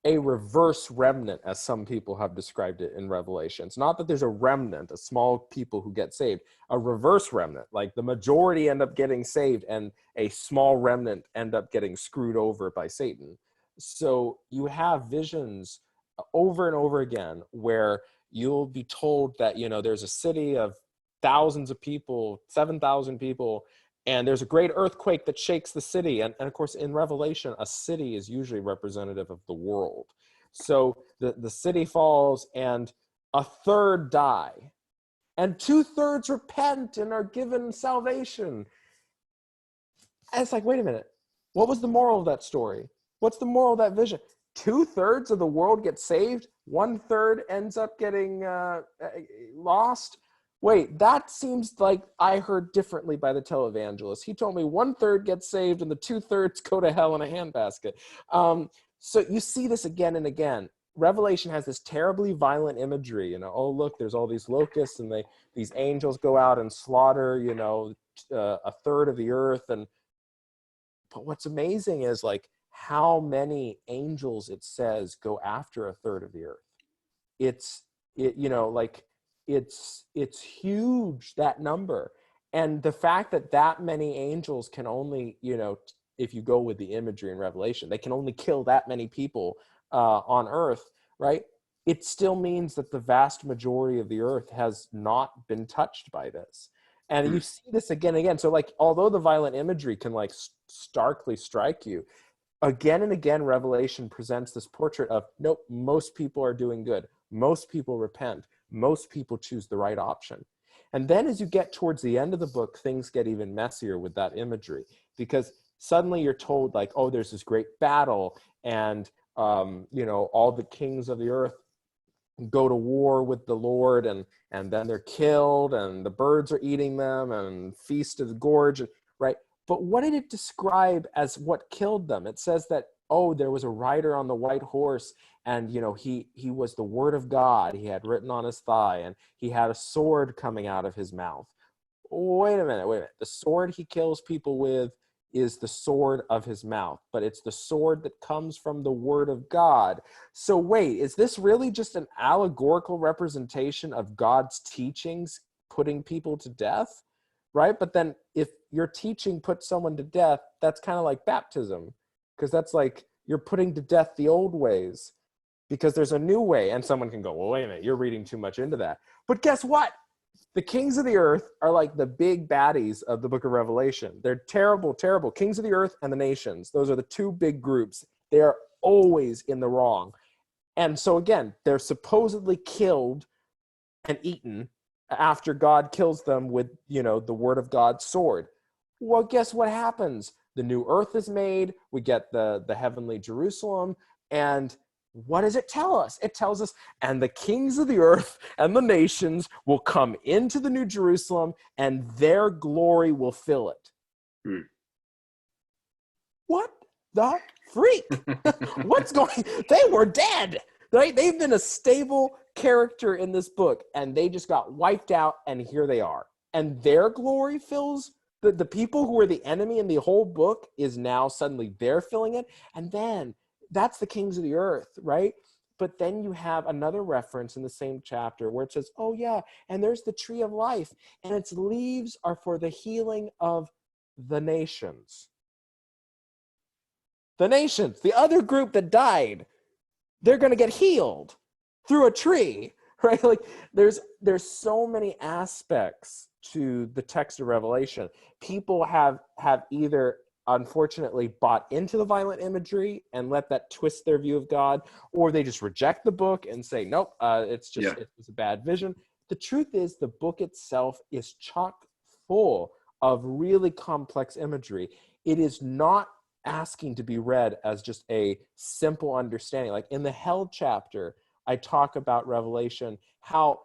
a reverse remnant, as some people have described it in Revelation. It's not that there's a remnant, a small people who get saved, a reverse remnant, like the majority end up getting saved and a small remnant end up getting screwed over by Satan. So you have visions over and over again where you'll be told that, you know, there's a city of thousands of people, 7,000 people, and there's a great earthquake that shakes the city. And of course, in Revelation, a city is usually representative of the world. So the city falls and a third die, and 2/3 repent and are given salvation. And it's like, wait a minute, what was the moral of that story? What's the moral of that vision? 2/3 of the world gets saved, 1/3 ends up getting lost. Wait, that seems like I heard differently by the televangelist. He told me 1/3 gets saved and the 2/3 go to hell in a handbasket. So you see this again and again. Revelation has this terribly violent imagery. You know, oh look, there's all these locusts, and these angels go out and slaughter, you know, a third of the earth. But what's amazing is like how many angels it says go after a third of the earth. It's huge, that number. And the fact that many angels can only, you know, if you go with the imagery in Revelation, they can only kill that many people on earth, right? It still means that the vast majority of the earth has not been touched by this. And you see this again and again. So like, although the violent imagery can like starkly strike you, again and again, Revelation presents this portrait of, nope, most people are doing good. Most people repent. Most people choose the right option. And then as you get towards the end of the book, things get even messier with that imagery, because suddenly you're told like, oh, there's this great battle, and all the kings of the earth go to war with the Lord, and then they're killed, and the birds are eating them, and feast of the gorge, right? But what did it describe as what killed them? It says that, oh, there was a rider on the white horse, and he was the word of God. He had written on his thigh, and he had a sword coming out of his mouth. Wait a minute. The sword he kills people with is the sword of his mouth, but it's the sword that comes from the word of God. So wait, is this really just an allegorical representation of God's teachings putting people to death, right? But then if your teaching puts someone to death, that's kind of like baptism, because that's like you're putting to death the old ways because there's a new way. And someone can go, well, wait a minute, you're reading too much into that. But guess what? The kings of the earth are like the big baddies of the book of Revelation. They're terrible, terrible. Kings of the earth and the nations. Those are the two big groups. They are always in the wrong. And so again, they're supposedly killed and eaten after God kills them with, the word of God's sword. Well, guess what happens? The new earth is made. We get the heavenly Jerusalem. And what does it tell us? It tells us, and the kings of the earth and the nations will come into the new Jerusalem, and their glory will fill it. What the freak? What's going? They were dead, right? They've been a stable character in this book, and they just got wiped out, and here they are. And their glory fills the people who were the enemy in the whole book is now suddenly they're filling it. And then that's the kings of the earth, right? But then you have another reference in the same chapter where it says, oh yeah, and there's the tree of life, and its leaves are for the healing of the nations. The nations, the other group that died, they're going to get healed through a tree, right? Like there's so many aspects to the text of Revelation. People have either unfortunately bought into the violent imagery and let that twist their view of God, or they just reject the book and say, nope, it's a bad vision. The truth is the book itself is chock full of really complex imagery. It is not asking to be read as just a simple understanding. Like in the hell chapter, I talk about Revelation, how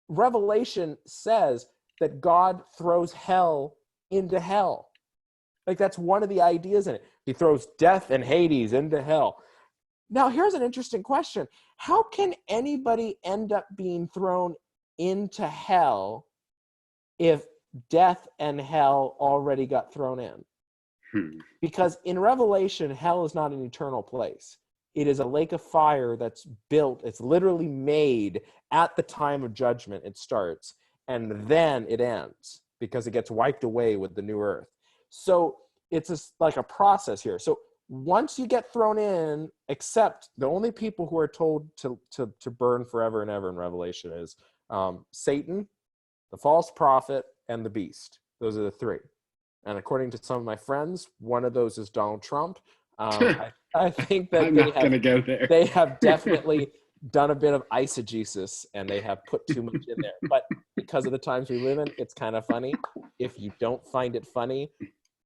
Revelation says that God throws hell into hell. Like that's one of the ideas in it. He throws death and Hades into hell. Now, here's an interesting question. How can anybody end up being thrown into hell if death and hell already got thrown in? Because in Revelation, hell is not an eternal place. It is a lake of fire that's built. It's literally made at the time of judgment. It starts, and then it ends because it gets wiped away with the new earth. So it's like a process here. So once you get thrown in, except the only people who are told to burn forever and ever in Revelation is Satan, the false prophet, and the beast. Those are the three. And according to some of my friends, one of those is Donald Trump. I think that I'm not going to go there. They have definitely done a bit of eisegesis, and they have put too much in there. But because of the times we live in, it's kind of funny. If you don't find it funny,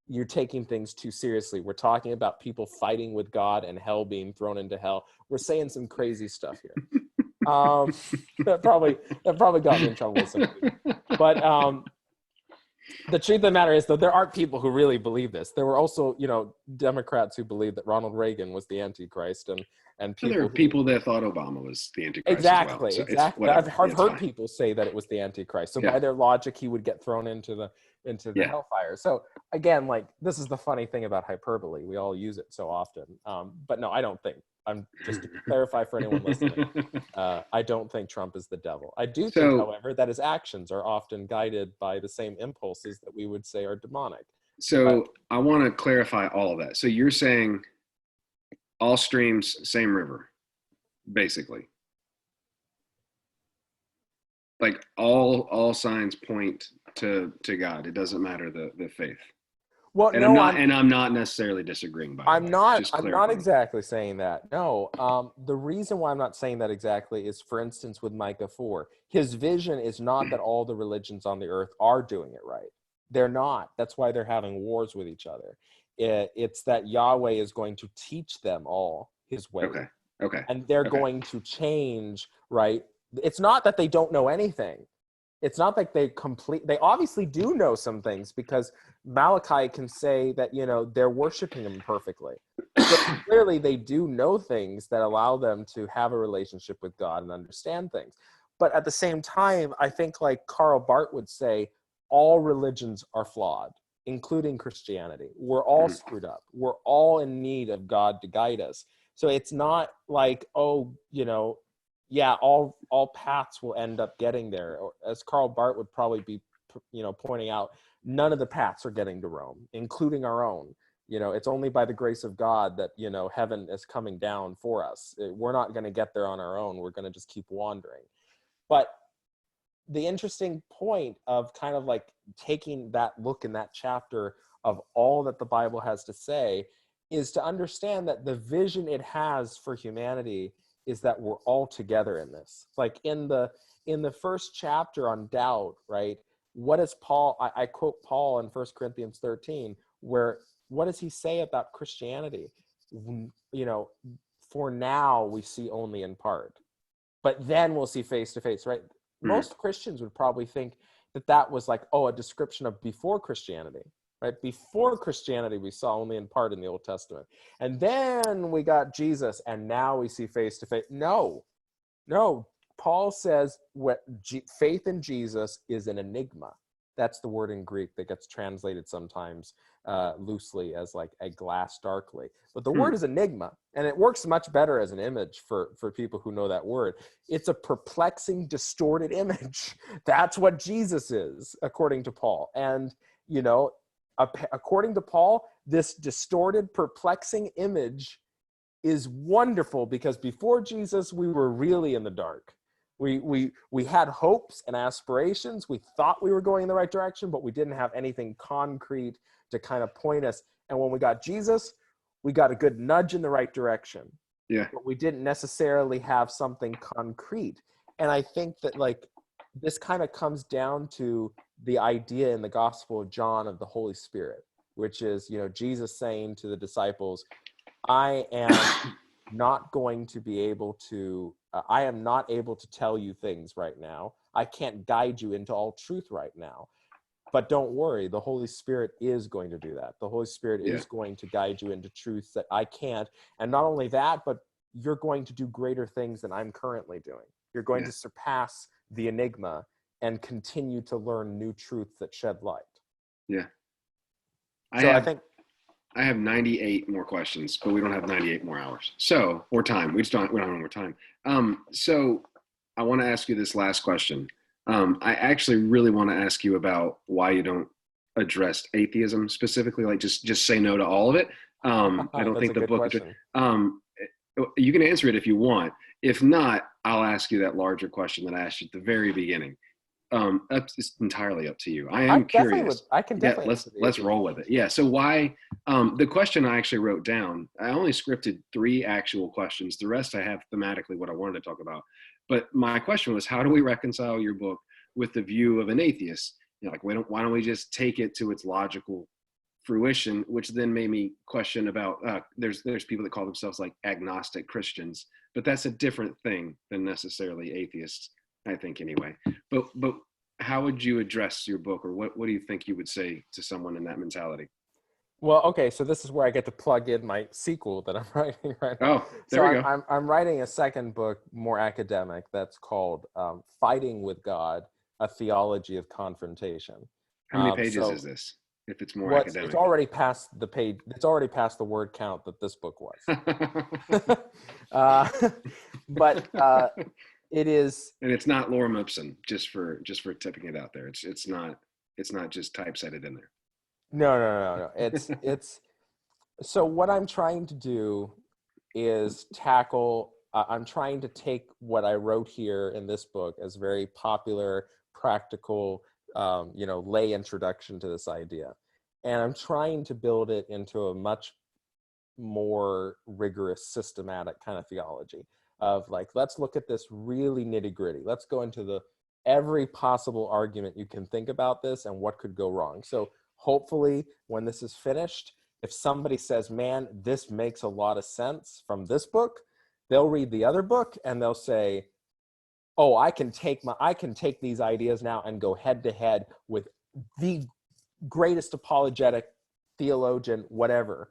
you're taking things too seriously. We're talking about people fighting with God and hell being thrown into hell. We're saying some crazy stuff here. That probably got me in trouble with some people. But the truth of the matter is, though, there aren't people who really believe this. There were also, Democrats who believed that Ronald Reagan was the Antichrist, and there are people that thought Obama was the Antichrist. Exactly, as well. So exactly. I've heard people say that it was the Antichrist. So by their logic, he would get thrown into the hellfire. So again, like this is the funny thing about hyperbole. We all use it so often. But no, I don't think. I'm just to clarify for anyone listening. I don't think Trump is the devil. I do think, however, that his actions are often guided by the same impulses that we would say are demonic. So I want to clarify all of that. So you're saying all streams, same river, basically. Like all signs point to God. It doesn't matter the faith. Well, and no, I'm not necessarily disagreeing. I'm not exactly saying that. No, the reason why I'm not saying that exactly is, for instance, with Micah 4, his vision is not that all the religions on the earth are doing it right. They're not. That's why they're having wars with each other. It's that Yahweh is going to teach them all his ways. Okay. Okay. And they're Okay. going to change, right? It's not that they don't know anything. It's not like they obviously do know some things, because Malachi can say that, they're worshiping him perfectly. So clearly they do know things that allow them to have a relationship with God and understand things. But at the same time, I think, like Karl Barth would say, all religions are flawed, including Christianity. We're all screwed up. We're all in need of God to guide us. So it's not like, all paths will end up getting there. Or, as Karl Barth would probably be, pointing out, none of the paths are getting to Rome, including our own. It's only by the grace of God that, heaven is coming down for us. We're not going to get there on our own. We're going to just keep wandering. But the interesting point of kind of like taking that look in that chapter of all that the Bible has to say is to understand that the vision it has for humanity is that we're all together in this. Like in the first chapter on doubt, right? What is Paul? I quote Paul in 1 Corinthians 13, where what does he say about Christianity? For now we see only in part, but then we'll see face to face, right? Most Christians would probably think that was like, a description of before Christianity, right? Before Christianity, we saw only in part in the Old Testament. And then we got Jesus, and now we see face to face. No. Paul says faith in Jesus is an enigma. That's the word in Greek that gets translated sometimes loosely as like a glass darkly. But the word is enigma, and it works much better as an image for people who know that word. It's a perplexing, distorted image. That's what Jesus is, according to Paul. And, according to Paul, this distorted, perplexing image is wonderful, because before Jesus, we were really in the dark. We had hopes and aspirations. We thought we were going in the right direction, but we didn't have anything concrete to kind of point us. And when we got Jesus, we got a good nudge in the right direction. Yeah. But we didn't necessarily have something concrete. And I think that like this kind of comes down to the idea in the Gospel of John of the Holy Spirit, which is, Jesus saying to the disciples, I am not going to be able to, I am not able to tell you things right now. I can't guide you into all truth right now. But don't worry, the Holy Spirit is going to do that. The Holy Spirit is going to guide you into truths that I can't. And not only that, but you're going to do greater things than I'm currently doing. You're going to surpass the enigma and continue to learn new truths that shed light. Yeah. I have 98 more questions, but we don't have 98 more hours. So, or time. We don't have more time. So I want to ask you this last question. I actually really want to ask you about why you don't address atheism specifically, like just say no to all of it. I don't think the book, you can answer it if you want. If not, I'll ask you that larger question that I asked you at the very beginning. It's entirely up to you. I am curious. I can definitely. Let's roll with it. Yeah. So why, the question I actually wrote down, I only scripted 3 actual questions. The rest I have thematically what I wanted to talk about. But my question was, how do we reconcile your book with the view of an atheist? Like, why don't we just take it to its logical fruition, which then made me question about, there's people that call themselves like agnostic Christians, but that's a different thing than necessarily atheists, I think anyway. But how would you address your book, or what do you think you would say to someone in that mentality? Well, okay, so this is where I get to plug in my sequel that I'm writing right now. Oh, there we go. I'm writing a second book, more academic, that's called Fighting with God, A Theology of Confrontation. How many pages is this, if it's more academic? It's already past the page. It's already past the word count that this book was. But it is. And it's not Lorem Ipsum, just for tipping it out there. It's not just typesetted in there. No. It's so what I'm trying to do is tackle. I'm trying to take what I wrote here in this book as very popular, practical, lay introduction to this idea, and I'm trying to build it into a much more rigorous, systematic kind of theology of like, let's look at this really nitty gritty. Let's go into every possible argument you can think about this and what could go wrong. So hopefully when this is finished, If somebody says, man, this makes a lot of sense from this book, they'll read the other book and they'll say, oh, I can take these ideas now and go head to head with the greatest apologetic theologian, whatever,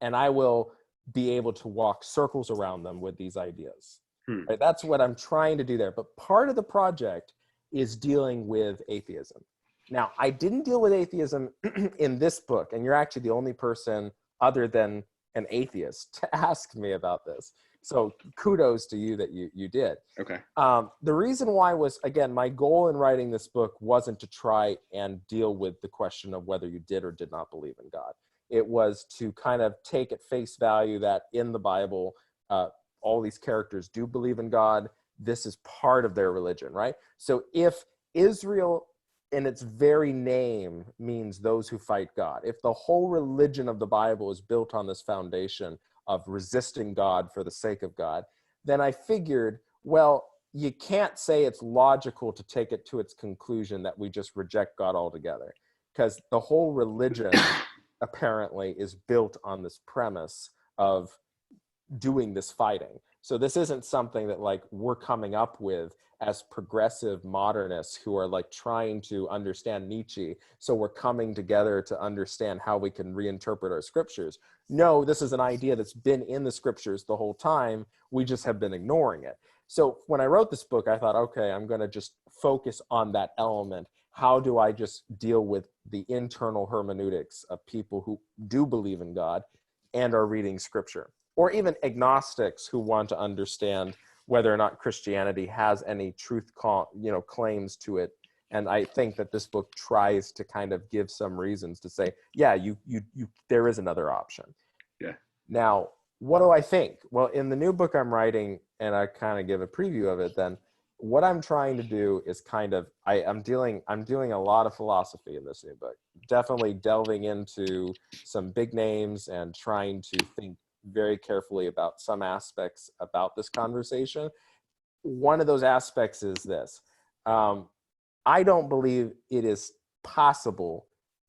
and I will be able to walk circles around them with these ideas. Right? That's what I'm trying to do there. But part of the project is dealing with atheism. Now, I didn't deal with atheism in this book, and you're actually the only person other than an atheist to ask me about this. So kudos to you that you did. Okay. The reason why was, again, my goal in writing this book wasn't to try and deal with the question of whether you did or did not believe in God. It was to kind of take at face value that in the Bible, all these characters do believe in God. This is part of their religion, right? So if Israel in its very name means those who fight God, if the whole religion of the Bible is built on this foundation of resisting God for the sake of God, then I figured, well, you can't say it's logical to take it to its conclusion that we just reject God altogether, because the whole religion apparently is built on this premise of doing this fighting. So this isn't something that like we're coming up with as progressive modernists who are like trying to understand Nietzsche. So we're coming together to understand how we can reinterpret our scriptures. No, this is an idea that's been in the scriptures the whole time. We just have been ignoring it. So when I wrote this book, I thought, okay, I'm going to just focus on that element. How do I just deal with the internal hermeneutics of people who do believe in God and are reading scripture? Or even agnostics who want to understand whether or not Christianity has any truth, claims to it. And I think that this book tries to kind of give some reasons to say, yeah, there is another option. Yeah. Now, what do I think? Well, in the new book I'm writing, and I kind of give a preview of it, then what I'm trying to do is kind of, I'm doing a lot of philosophy in this new book, definitely delving into some big names and trying to think very carefully about some aspects about this conversation. One of those aspects is this. I don't believe it is possible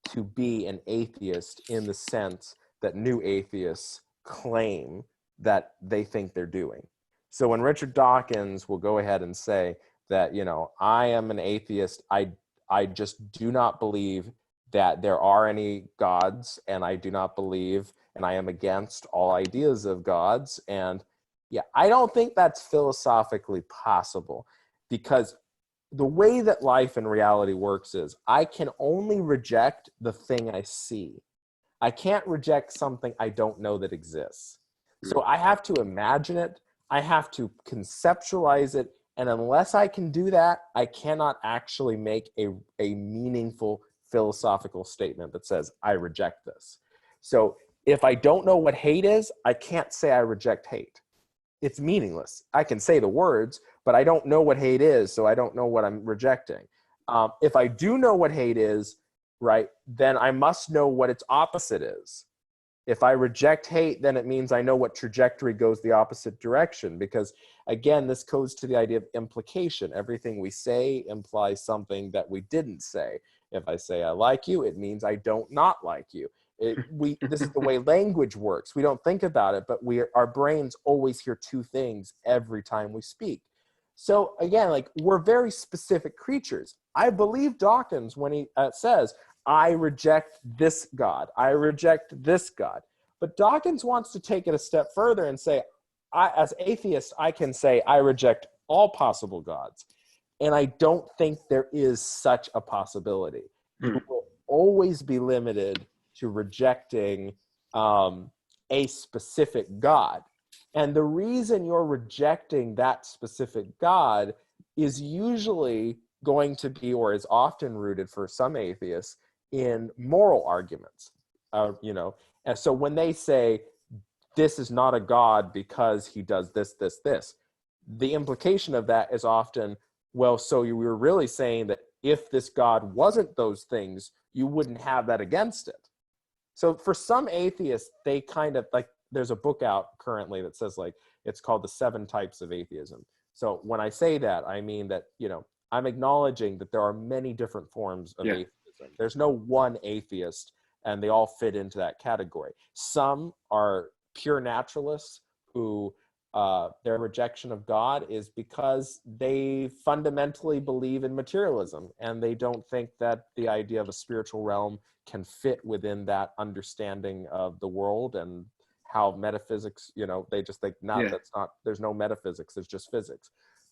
to be an atheist in the sense that new atheists claim that they think they're doing. So when Richard Dawkins will go ahead and say that, I am an atheist, I just do not believe that there are any gods, and I do not believe, and I am against all ideas of gods. And yeah, I don't think that's philosophically possible, because the way that life and reality works is I can only reject the thing I see. I can't reject something I don't know that exists. So I have to imagine it. I have to conceptualize it. And unless I can do that, I cannot actually make a meaningful philosophical statement that says, I reject this. So if I don't know what hate is, I can't say I reject hate. It's meaningless. I can say the words, but I don't know what hate is, so I don't know what I'm rejecting. If I do know what hate is, right, then I must know what its opposite is. If I reject hate, then it means I know what trajectory goes the opposite direction, because again, this goes to the idea of implication. Everything we say implies something that we didn't say. If I say I like you, it means I don't not like you. This is the way language works. We don't think about it, but our brains always hear two things every time we speak. So again, like, we're very specific creatures. I believe Dawkins when he says, I reject this God. I reject this God. But Dawkins wants to take it a step further and say, as atheist, I can say I reject all possible gods. And I don't think there is such a possibility. You will always be limited to rejecting a specific God. And the reason you're rejecting that specific God is usually going to be, or is often rooted for some atheists, in moral arguments. And so when they say, this is not a God because he does this, this, this, the implication of that is often, well, so you were really saying that if this God wasn't those things, you wouldn't have that against it. So for some atheists, they kind of like, there's a book out currently that says, like, it's called The 7 Types of Atheism. So when I say that, I mean that, I'm acknowledging that there are many different forms of atheism. There's no one atheist and they all fit into that category. Some are pure naturalists who their rejection of God is because they fundamentally believe in materialism, and they don't think that the idea of a spiritual realm can fit within that understanding of the world and how metaphysics, they just think, there's no metaphysics, there's just physics.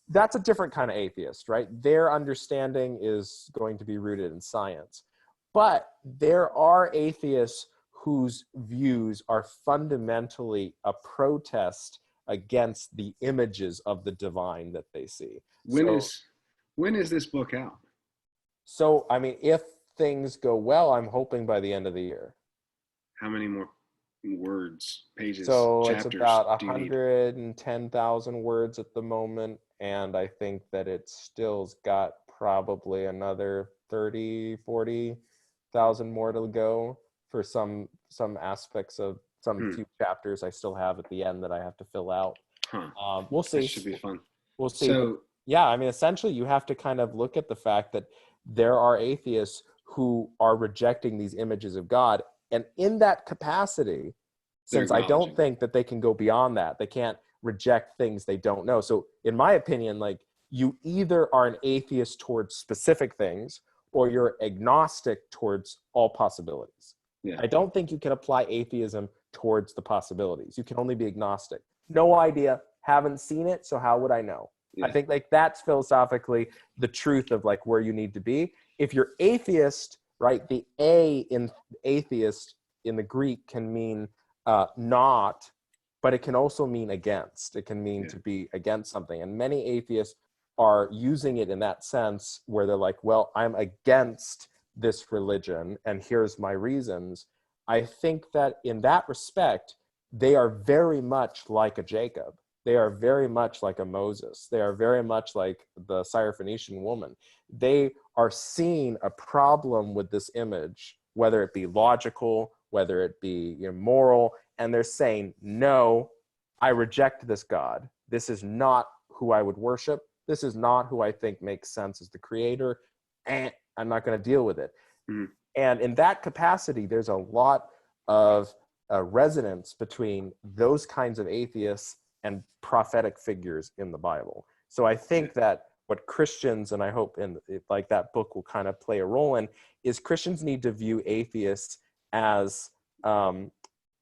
That's a different kind of atheist, right? Their understanding is going to be rooted in science. But there are atheists whose views are fundamentally a protest against the images of the divine that they see. When is this book out? So, I mean, if things go well, I'm hoping by the end of the year. How many more words, pages, so chapters? It's about 110,000 words at the moment, and I think that it still's got probably another 30,000-40,000 more to go for some aspects of some few chapters I still have at the end that I have to fill out. We'll see. That should be fun. We'll see. So, yeah, I mean, essentially you have to kind of look at the fact that there are atheists who are rejecting these images of God. And in that capacity, since I don't think that they can go beyond that, they can't reject things they don't know. So in my opinion, like, you either are an atheist towards specific things or you're agnostic towards all possibilities. Yeah. I don't think you can apply atheism towards the possibilities. You can only be agnostic. No idea, haven't seen it, so how would I know? Yeah. I think like that's philosophically the truth of like where you need to be. If you're atheist, right, the A in atheist in the Greek can mean not, but it can also mean against. It can mean to be against something. And many atheists are using it in that sense where they're like, well, I'm against this religion and here's my reasons. I think that in that respect, they are very much like a Jacob. They are very much like a Moses. They are very much like the Syrophoenician woman. They are seeing a problem with this image, whether it be logical, whether it be moral, and they're saying, no, I reject this God. This is not who I would worship. This is not who I think makes sense as the creator, and I'm not going to deal with it. Mm-hmm. And in that capacity, there's a lot of resonance between those kinds of atheists and prophetic figures in the Bible. So I think that what Christians, and I hope in like that book will kind of play a role in, is Christians need to view atheists as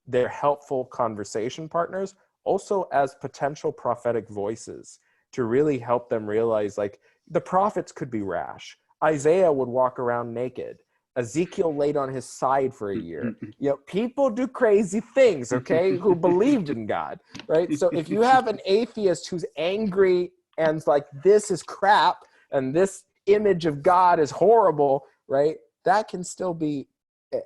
their helpful conversation partners, also as potential prophetic voices to really help them realize like the prophets could be rash. Isaiah would walk around naked. Ezekiel laid on his side for a year. People do crazy things, okay, who believed in God, right? So if you have an atheist who's angry and like, this is crap and this image of God is horrible, right? That can still be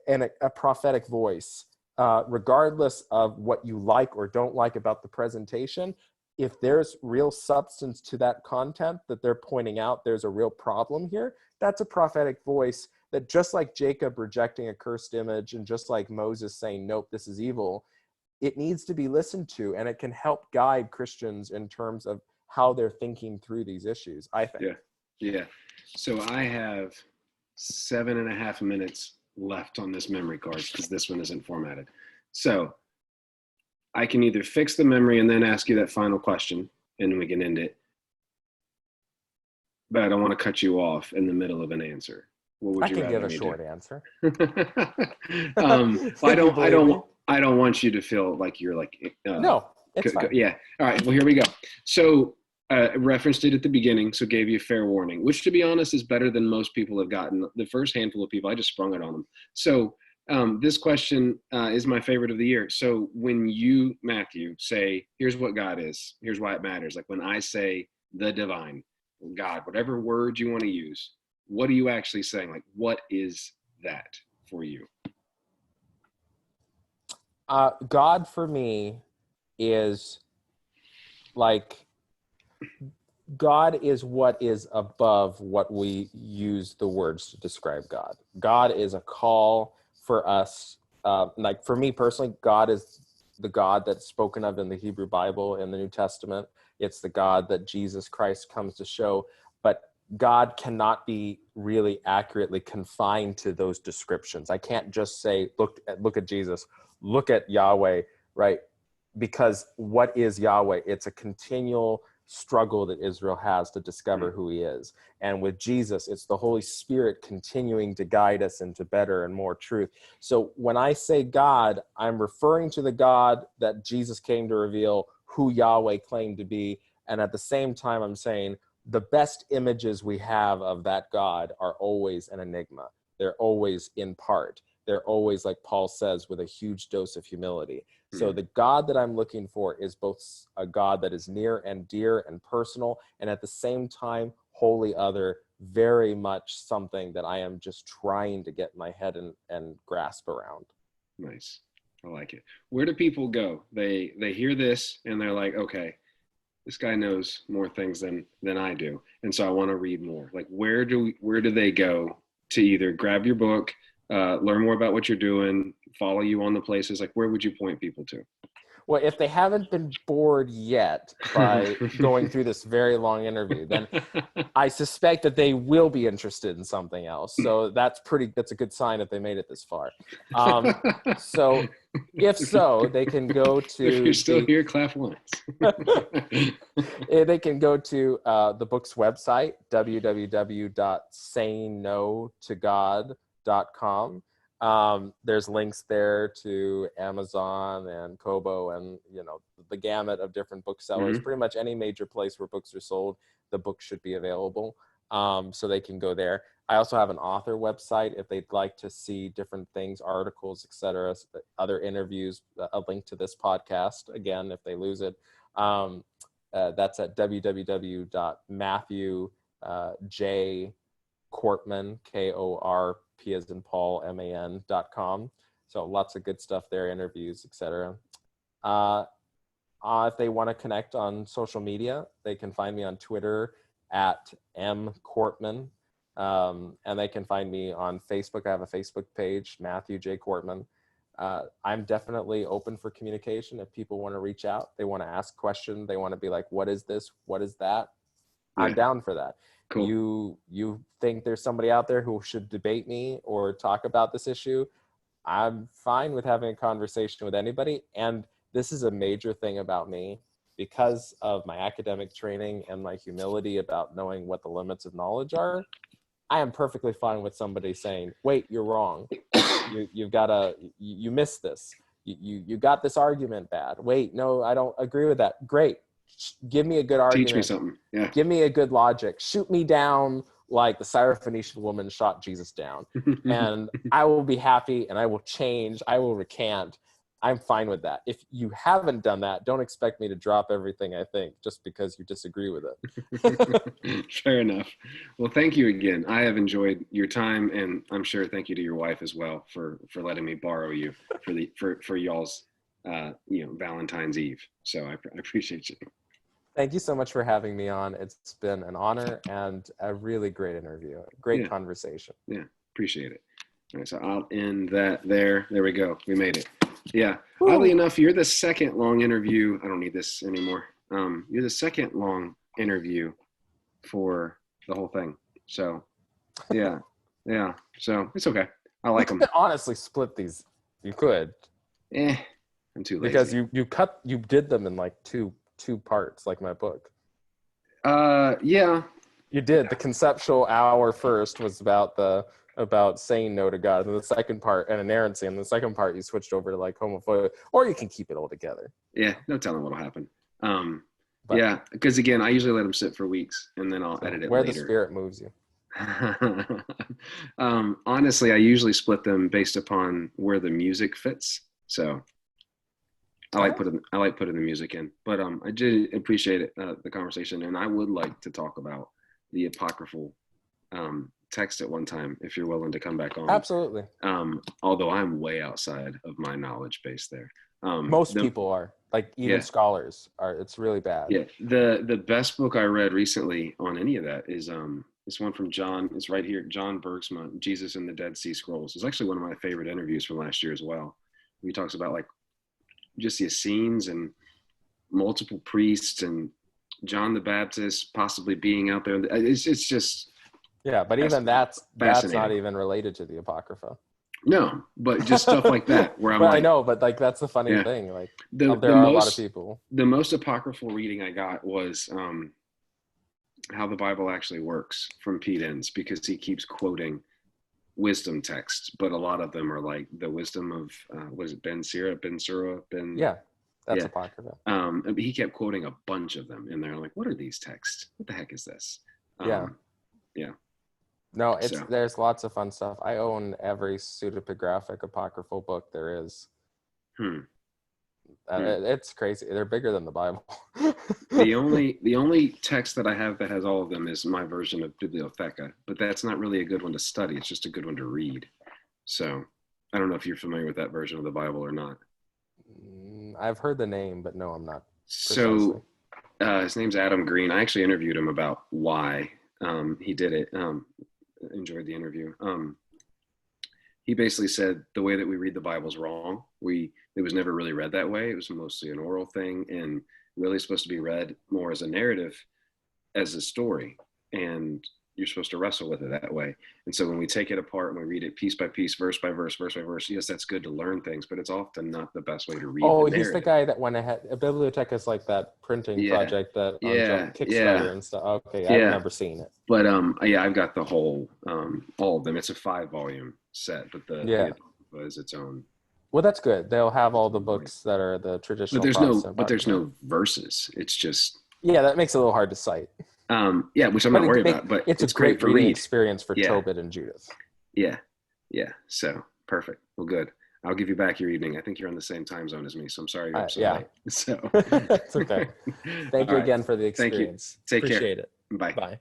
a prophetic voice, regardless of what you like or don't like about the presentation. If there's real substance to that content that they're pointing out, there's a real problem here, that's a prophetic voice that, just like Jacob rejecting a cursed image and just like Moses saying, nope, this is evil, it needs to be listened to, and it can help guide Christians in terms of how they're thinking through these issues, I think. Yeah. So I have 7.5 minutes left on this memory card because this one isn't formatted. So I can either fix the memory and then ask you that final question and we can end it. But I don't want to cut you off in the middle of an answer. What would you rather? I can give a short answer. I don't want you to feel like you're like no, it's fine. Yeah. All right. Well, here we go. So referenced it at the beginning, so gave you a fair warning, which to be honest is better than most people have gotten. The first handful of people, I just sprung it on them. So this question is my favorite of the year. So when you, Matthew, say, here's what God is, here's why it matters. Like when I say the divine, God, whatever word you want to use, what are you actually saying? Like, what is that for you? God for me is like, God is what is above what we use the words to describe God. God is a call for us. Like for me personally, God is the God that's spoken of in the Hebrew Bible in the New Testament. It's the God that Jesus Christ comes to show. But God cannot be really accurately confined to those descriptions. I can't just say, look at Jesus, look at Yahweh, right? Because what is Yahweh? It's a continual struggle that Israel has to discover who he is. And with Jesus, it's the Holy Spirit continuing to guide us into better and more truth. So when I say God, I'm referring to the God that Jesus came to reveal, who Yahweh claimed to be. And at the same time, I'm saying the best images we have of that God are always an enigma. They're always in part. They're always, like Paul says, with a huge dose of humility. So the God that I'm looking for is both a God that is near and dear and personal, and at the same time, wholly other, very much something that I am just trying to get my head and grasp around. Nice. I like it. Where do people go? They hear this and they're like, okay, this guy knows more things than I do, and so I want to read more. Like, where do they go to either grab your book, learn more about what you're doing, follow you on the places? Like, where would you point people to? Well, if they haven't been bored yet by going through this very long interview, then I suspect that they will be interested in something else. So that's a good sign if they made it this far. So if so, they can go to. If you're still here, clap once. They can go to the book's website, www.sayingnotogod.com. There's links there to Amazon and Kobo and, the gamut of different booksellers. Pretty much any major place where books are sold, the book should be available. So they can go there. I also have an author website if they'd like to see different things, articles, etc., other interviews, a link to this podcast, again, if they lose it. That's at www.matthewjkorpman, K-O-R-P as in Paul, M-A-N.com. So lots of good stuff there, interviews, etc. If they want to connect on social media, they can find me on Twitter at mkorpman. And they can find me on Facebook. I have a Facebook page, Matthew J. Korpman. I'm definitely open for communication. If people want to reach out, they want to ask questions, they want to be like, what is this? What is that? Yeah. I'm down for that. Cool. You think there's somebody out there who should debate me or talk about this issue? I'm fine with having a conversation with anybody. And this is a major thing about me because of my academic training and my humility about knowing what the limits of knowledge are. I am perfectly fine with somebody saying, wait, you're wrong. You missed this. You got this argument bad. Wait, no, I don't agree with that. Great. Give me a good argument. Teach me something. Yeah. Give me a good logic. Shoot me down like the Syrophoenician woman shot Jesus down. And I will be happy and I will change. I will recant. I'm fine with that. If you haven't done that, don't expect me to drop everything I think just because you disagree with it. Fair enough. Well, thank you again. I have enjoyed your time, and I'm sure thank you to your wife as well for letting me borrow you for y'all's Valentine's Eve. So I appreciate you. Thank you so much for having me on. It's been an honor and a really great interview. Great conversation. Yeah, appreciate it. All right, so I'll end that there. There we go. We made it. Yeah. Woo. Oddly enough, you're the second long interview. I don't need this anymore. You're the second long interview for the whole thing. So, yeah. Yeah. So it's okay. I like them. You could honestly split these. You could. I'm too lazy. Because you did them in like two parts, like my book. Yeah. You did. The conceptual hour first was about saying no to God, and the second part, and inerrancy, and the second part you switched over to like homophobia, or you can keep it all together. Yeah, no telling what'll happen. Yeah, because again, I usually let them sit for weeks, and then I'll edit it where later. The spirit moves you. Honestly, I usually split them based upon where the music fits. So I like putting the music in, but I did appreciate it, the conversation, and I would like to talk about the apocryphal text at one time if you're willing to come back on. Absolutely. Although I'm way outside of my knowledge base there. Most people are, like even scholars are. It's really bad. Yeah. The best book I read recently on any of that is this one from John. It's right here, John Bergsma, Jesus and the Dead Sea Scrolls. It's actually one of my favorite interviews from last year as well. He talks about like just the Essenes and multiple priests and John the Baptist possibly being out there. It's just Yeah, but even that's not fascinating. even related to the Apocrypha. No, but just stuff like that where I'm But like, I know, but like that's the funny yeah. thing. Like The there are a lot of people. the most apocryphal reading I got was how the Bible actually works from Pete Enns, because he keeps quoting wisdom texts, but a lot of them are like the wisdom of was it Ben Sira, Ben Sura, Ben? Yeah, that's Yeah. Apocrypha. He kept quoting a bunch of them, and they're like, "What are these texts? What the heck is this?" Yeah. Yeah. No, there's lots of fun stuff. I own every pseudepigraphic apocryphal book there is. It's crazy. They're bigger than the Bible. the only text that I have that has all of them is my version of Bibliotheca, but that's not really a good one to study. It's just a good one to read. So I don't know if you're familiar with that version of the Bible or not. I've heard the name, but no, I'm not. So his name's Adam Green. I actually interviewed him about why he did it. Enjoyed the interview. He basically said the way that we read the Bible is wrong. It was never really read that way. It was mostly an oral thing, and really supposed to be read more as a narrative, as a story, and you're supposed to wrestle with it that way. And so when we take it apart and we read it piece by piece, verse by verse, verse by verse, yes, that's good to learn things, but it's often not the best way to read. Oh, he's the guy that went ahead. A Bibliotheca is like that printing project that on Kickstarter and stuff. Okay, I remember seeing it. But I've got the whole all of them. It's a 5-volume set, but the Apocrypha is its own. Well, that's good. They'll have all the books that are the traditional. But there's no verses. It's just that makes it a little hard to cite. Which I'm not worried about. But it's a great reading experience for Tobit and Judith. Yeah. So perfect. Well, good. I'll give you back your evening. I think you're on the same time zone as me, so I'm sorry you're up so late. So it's okay. Thank you again for the experience. Thank you. Take care. Appreciate it. Bye. Bye.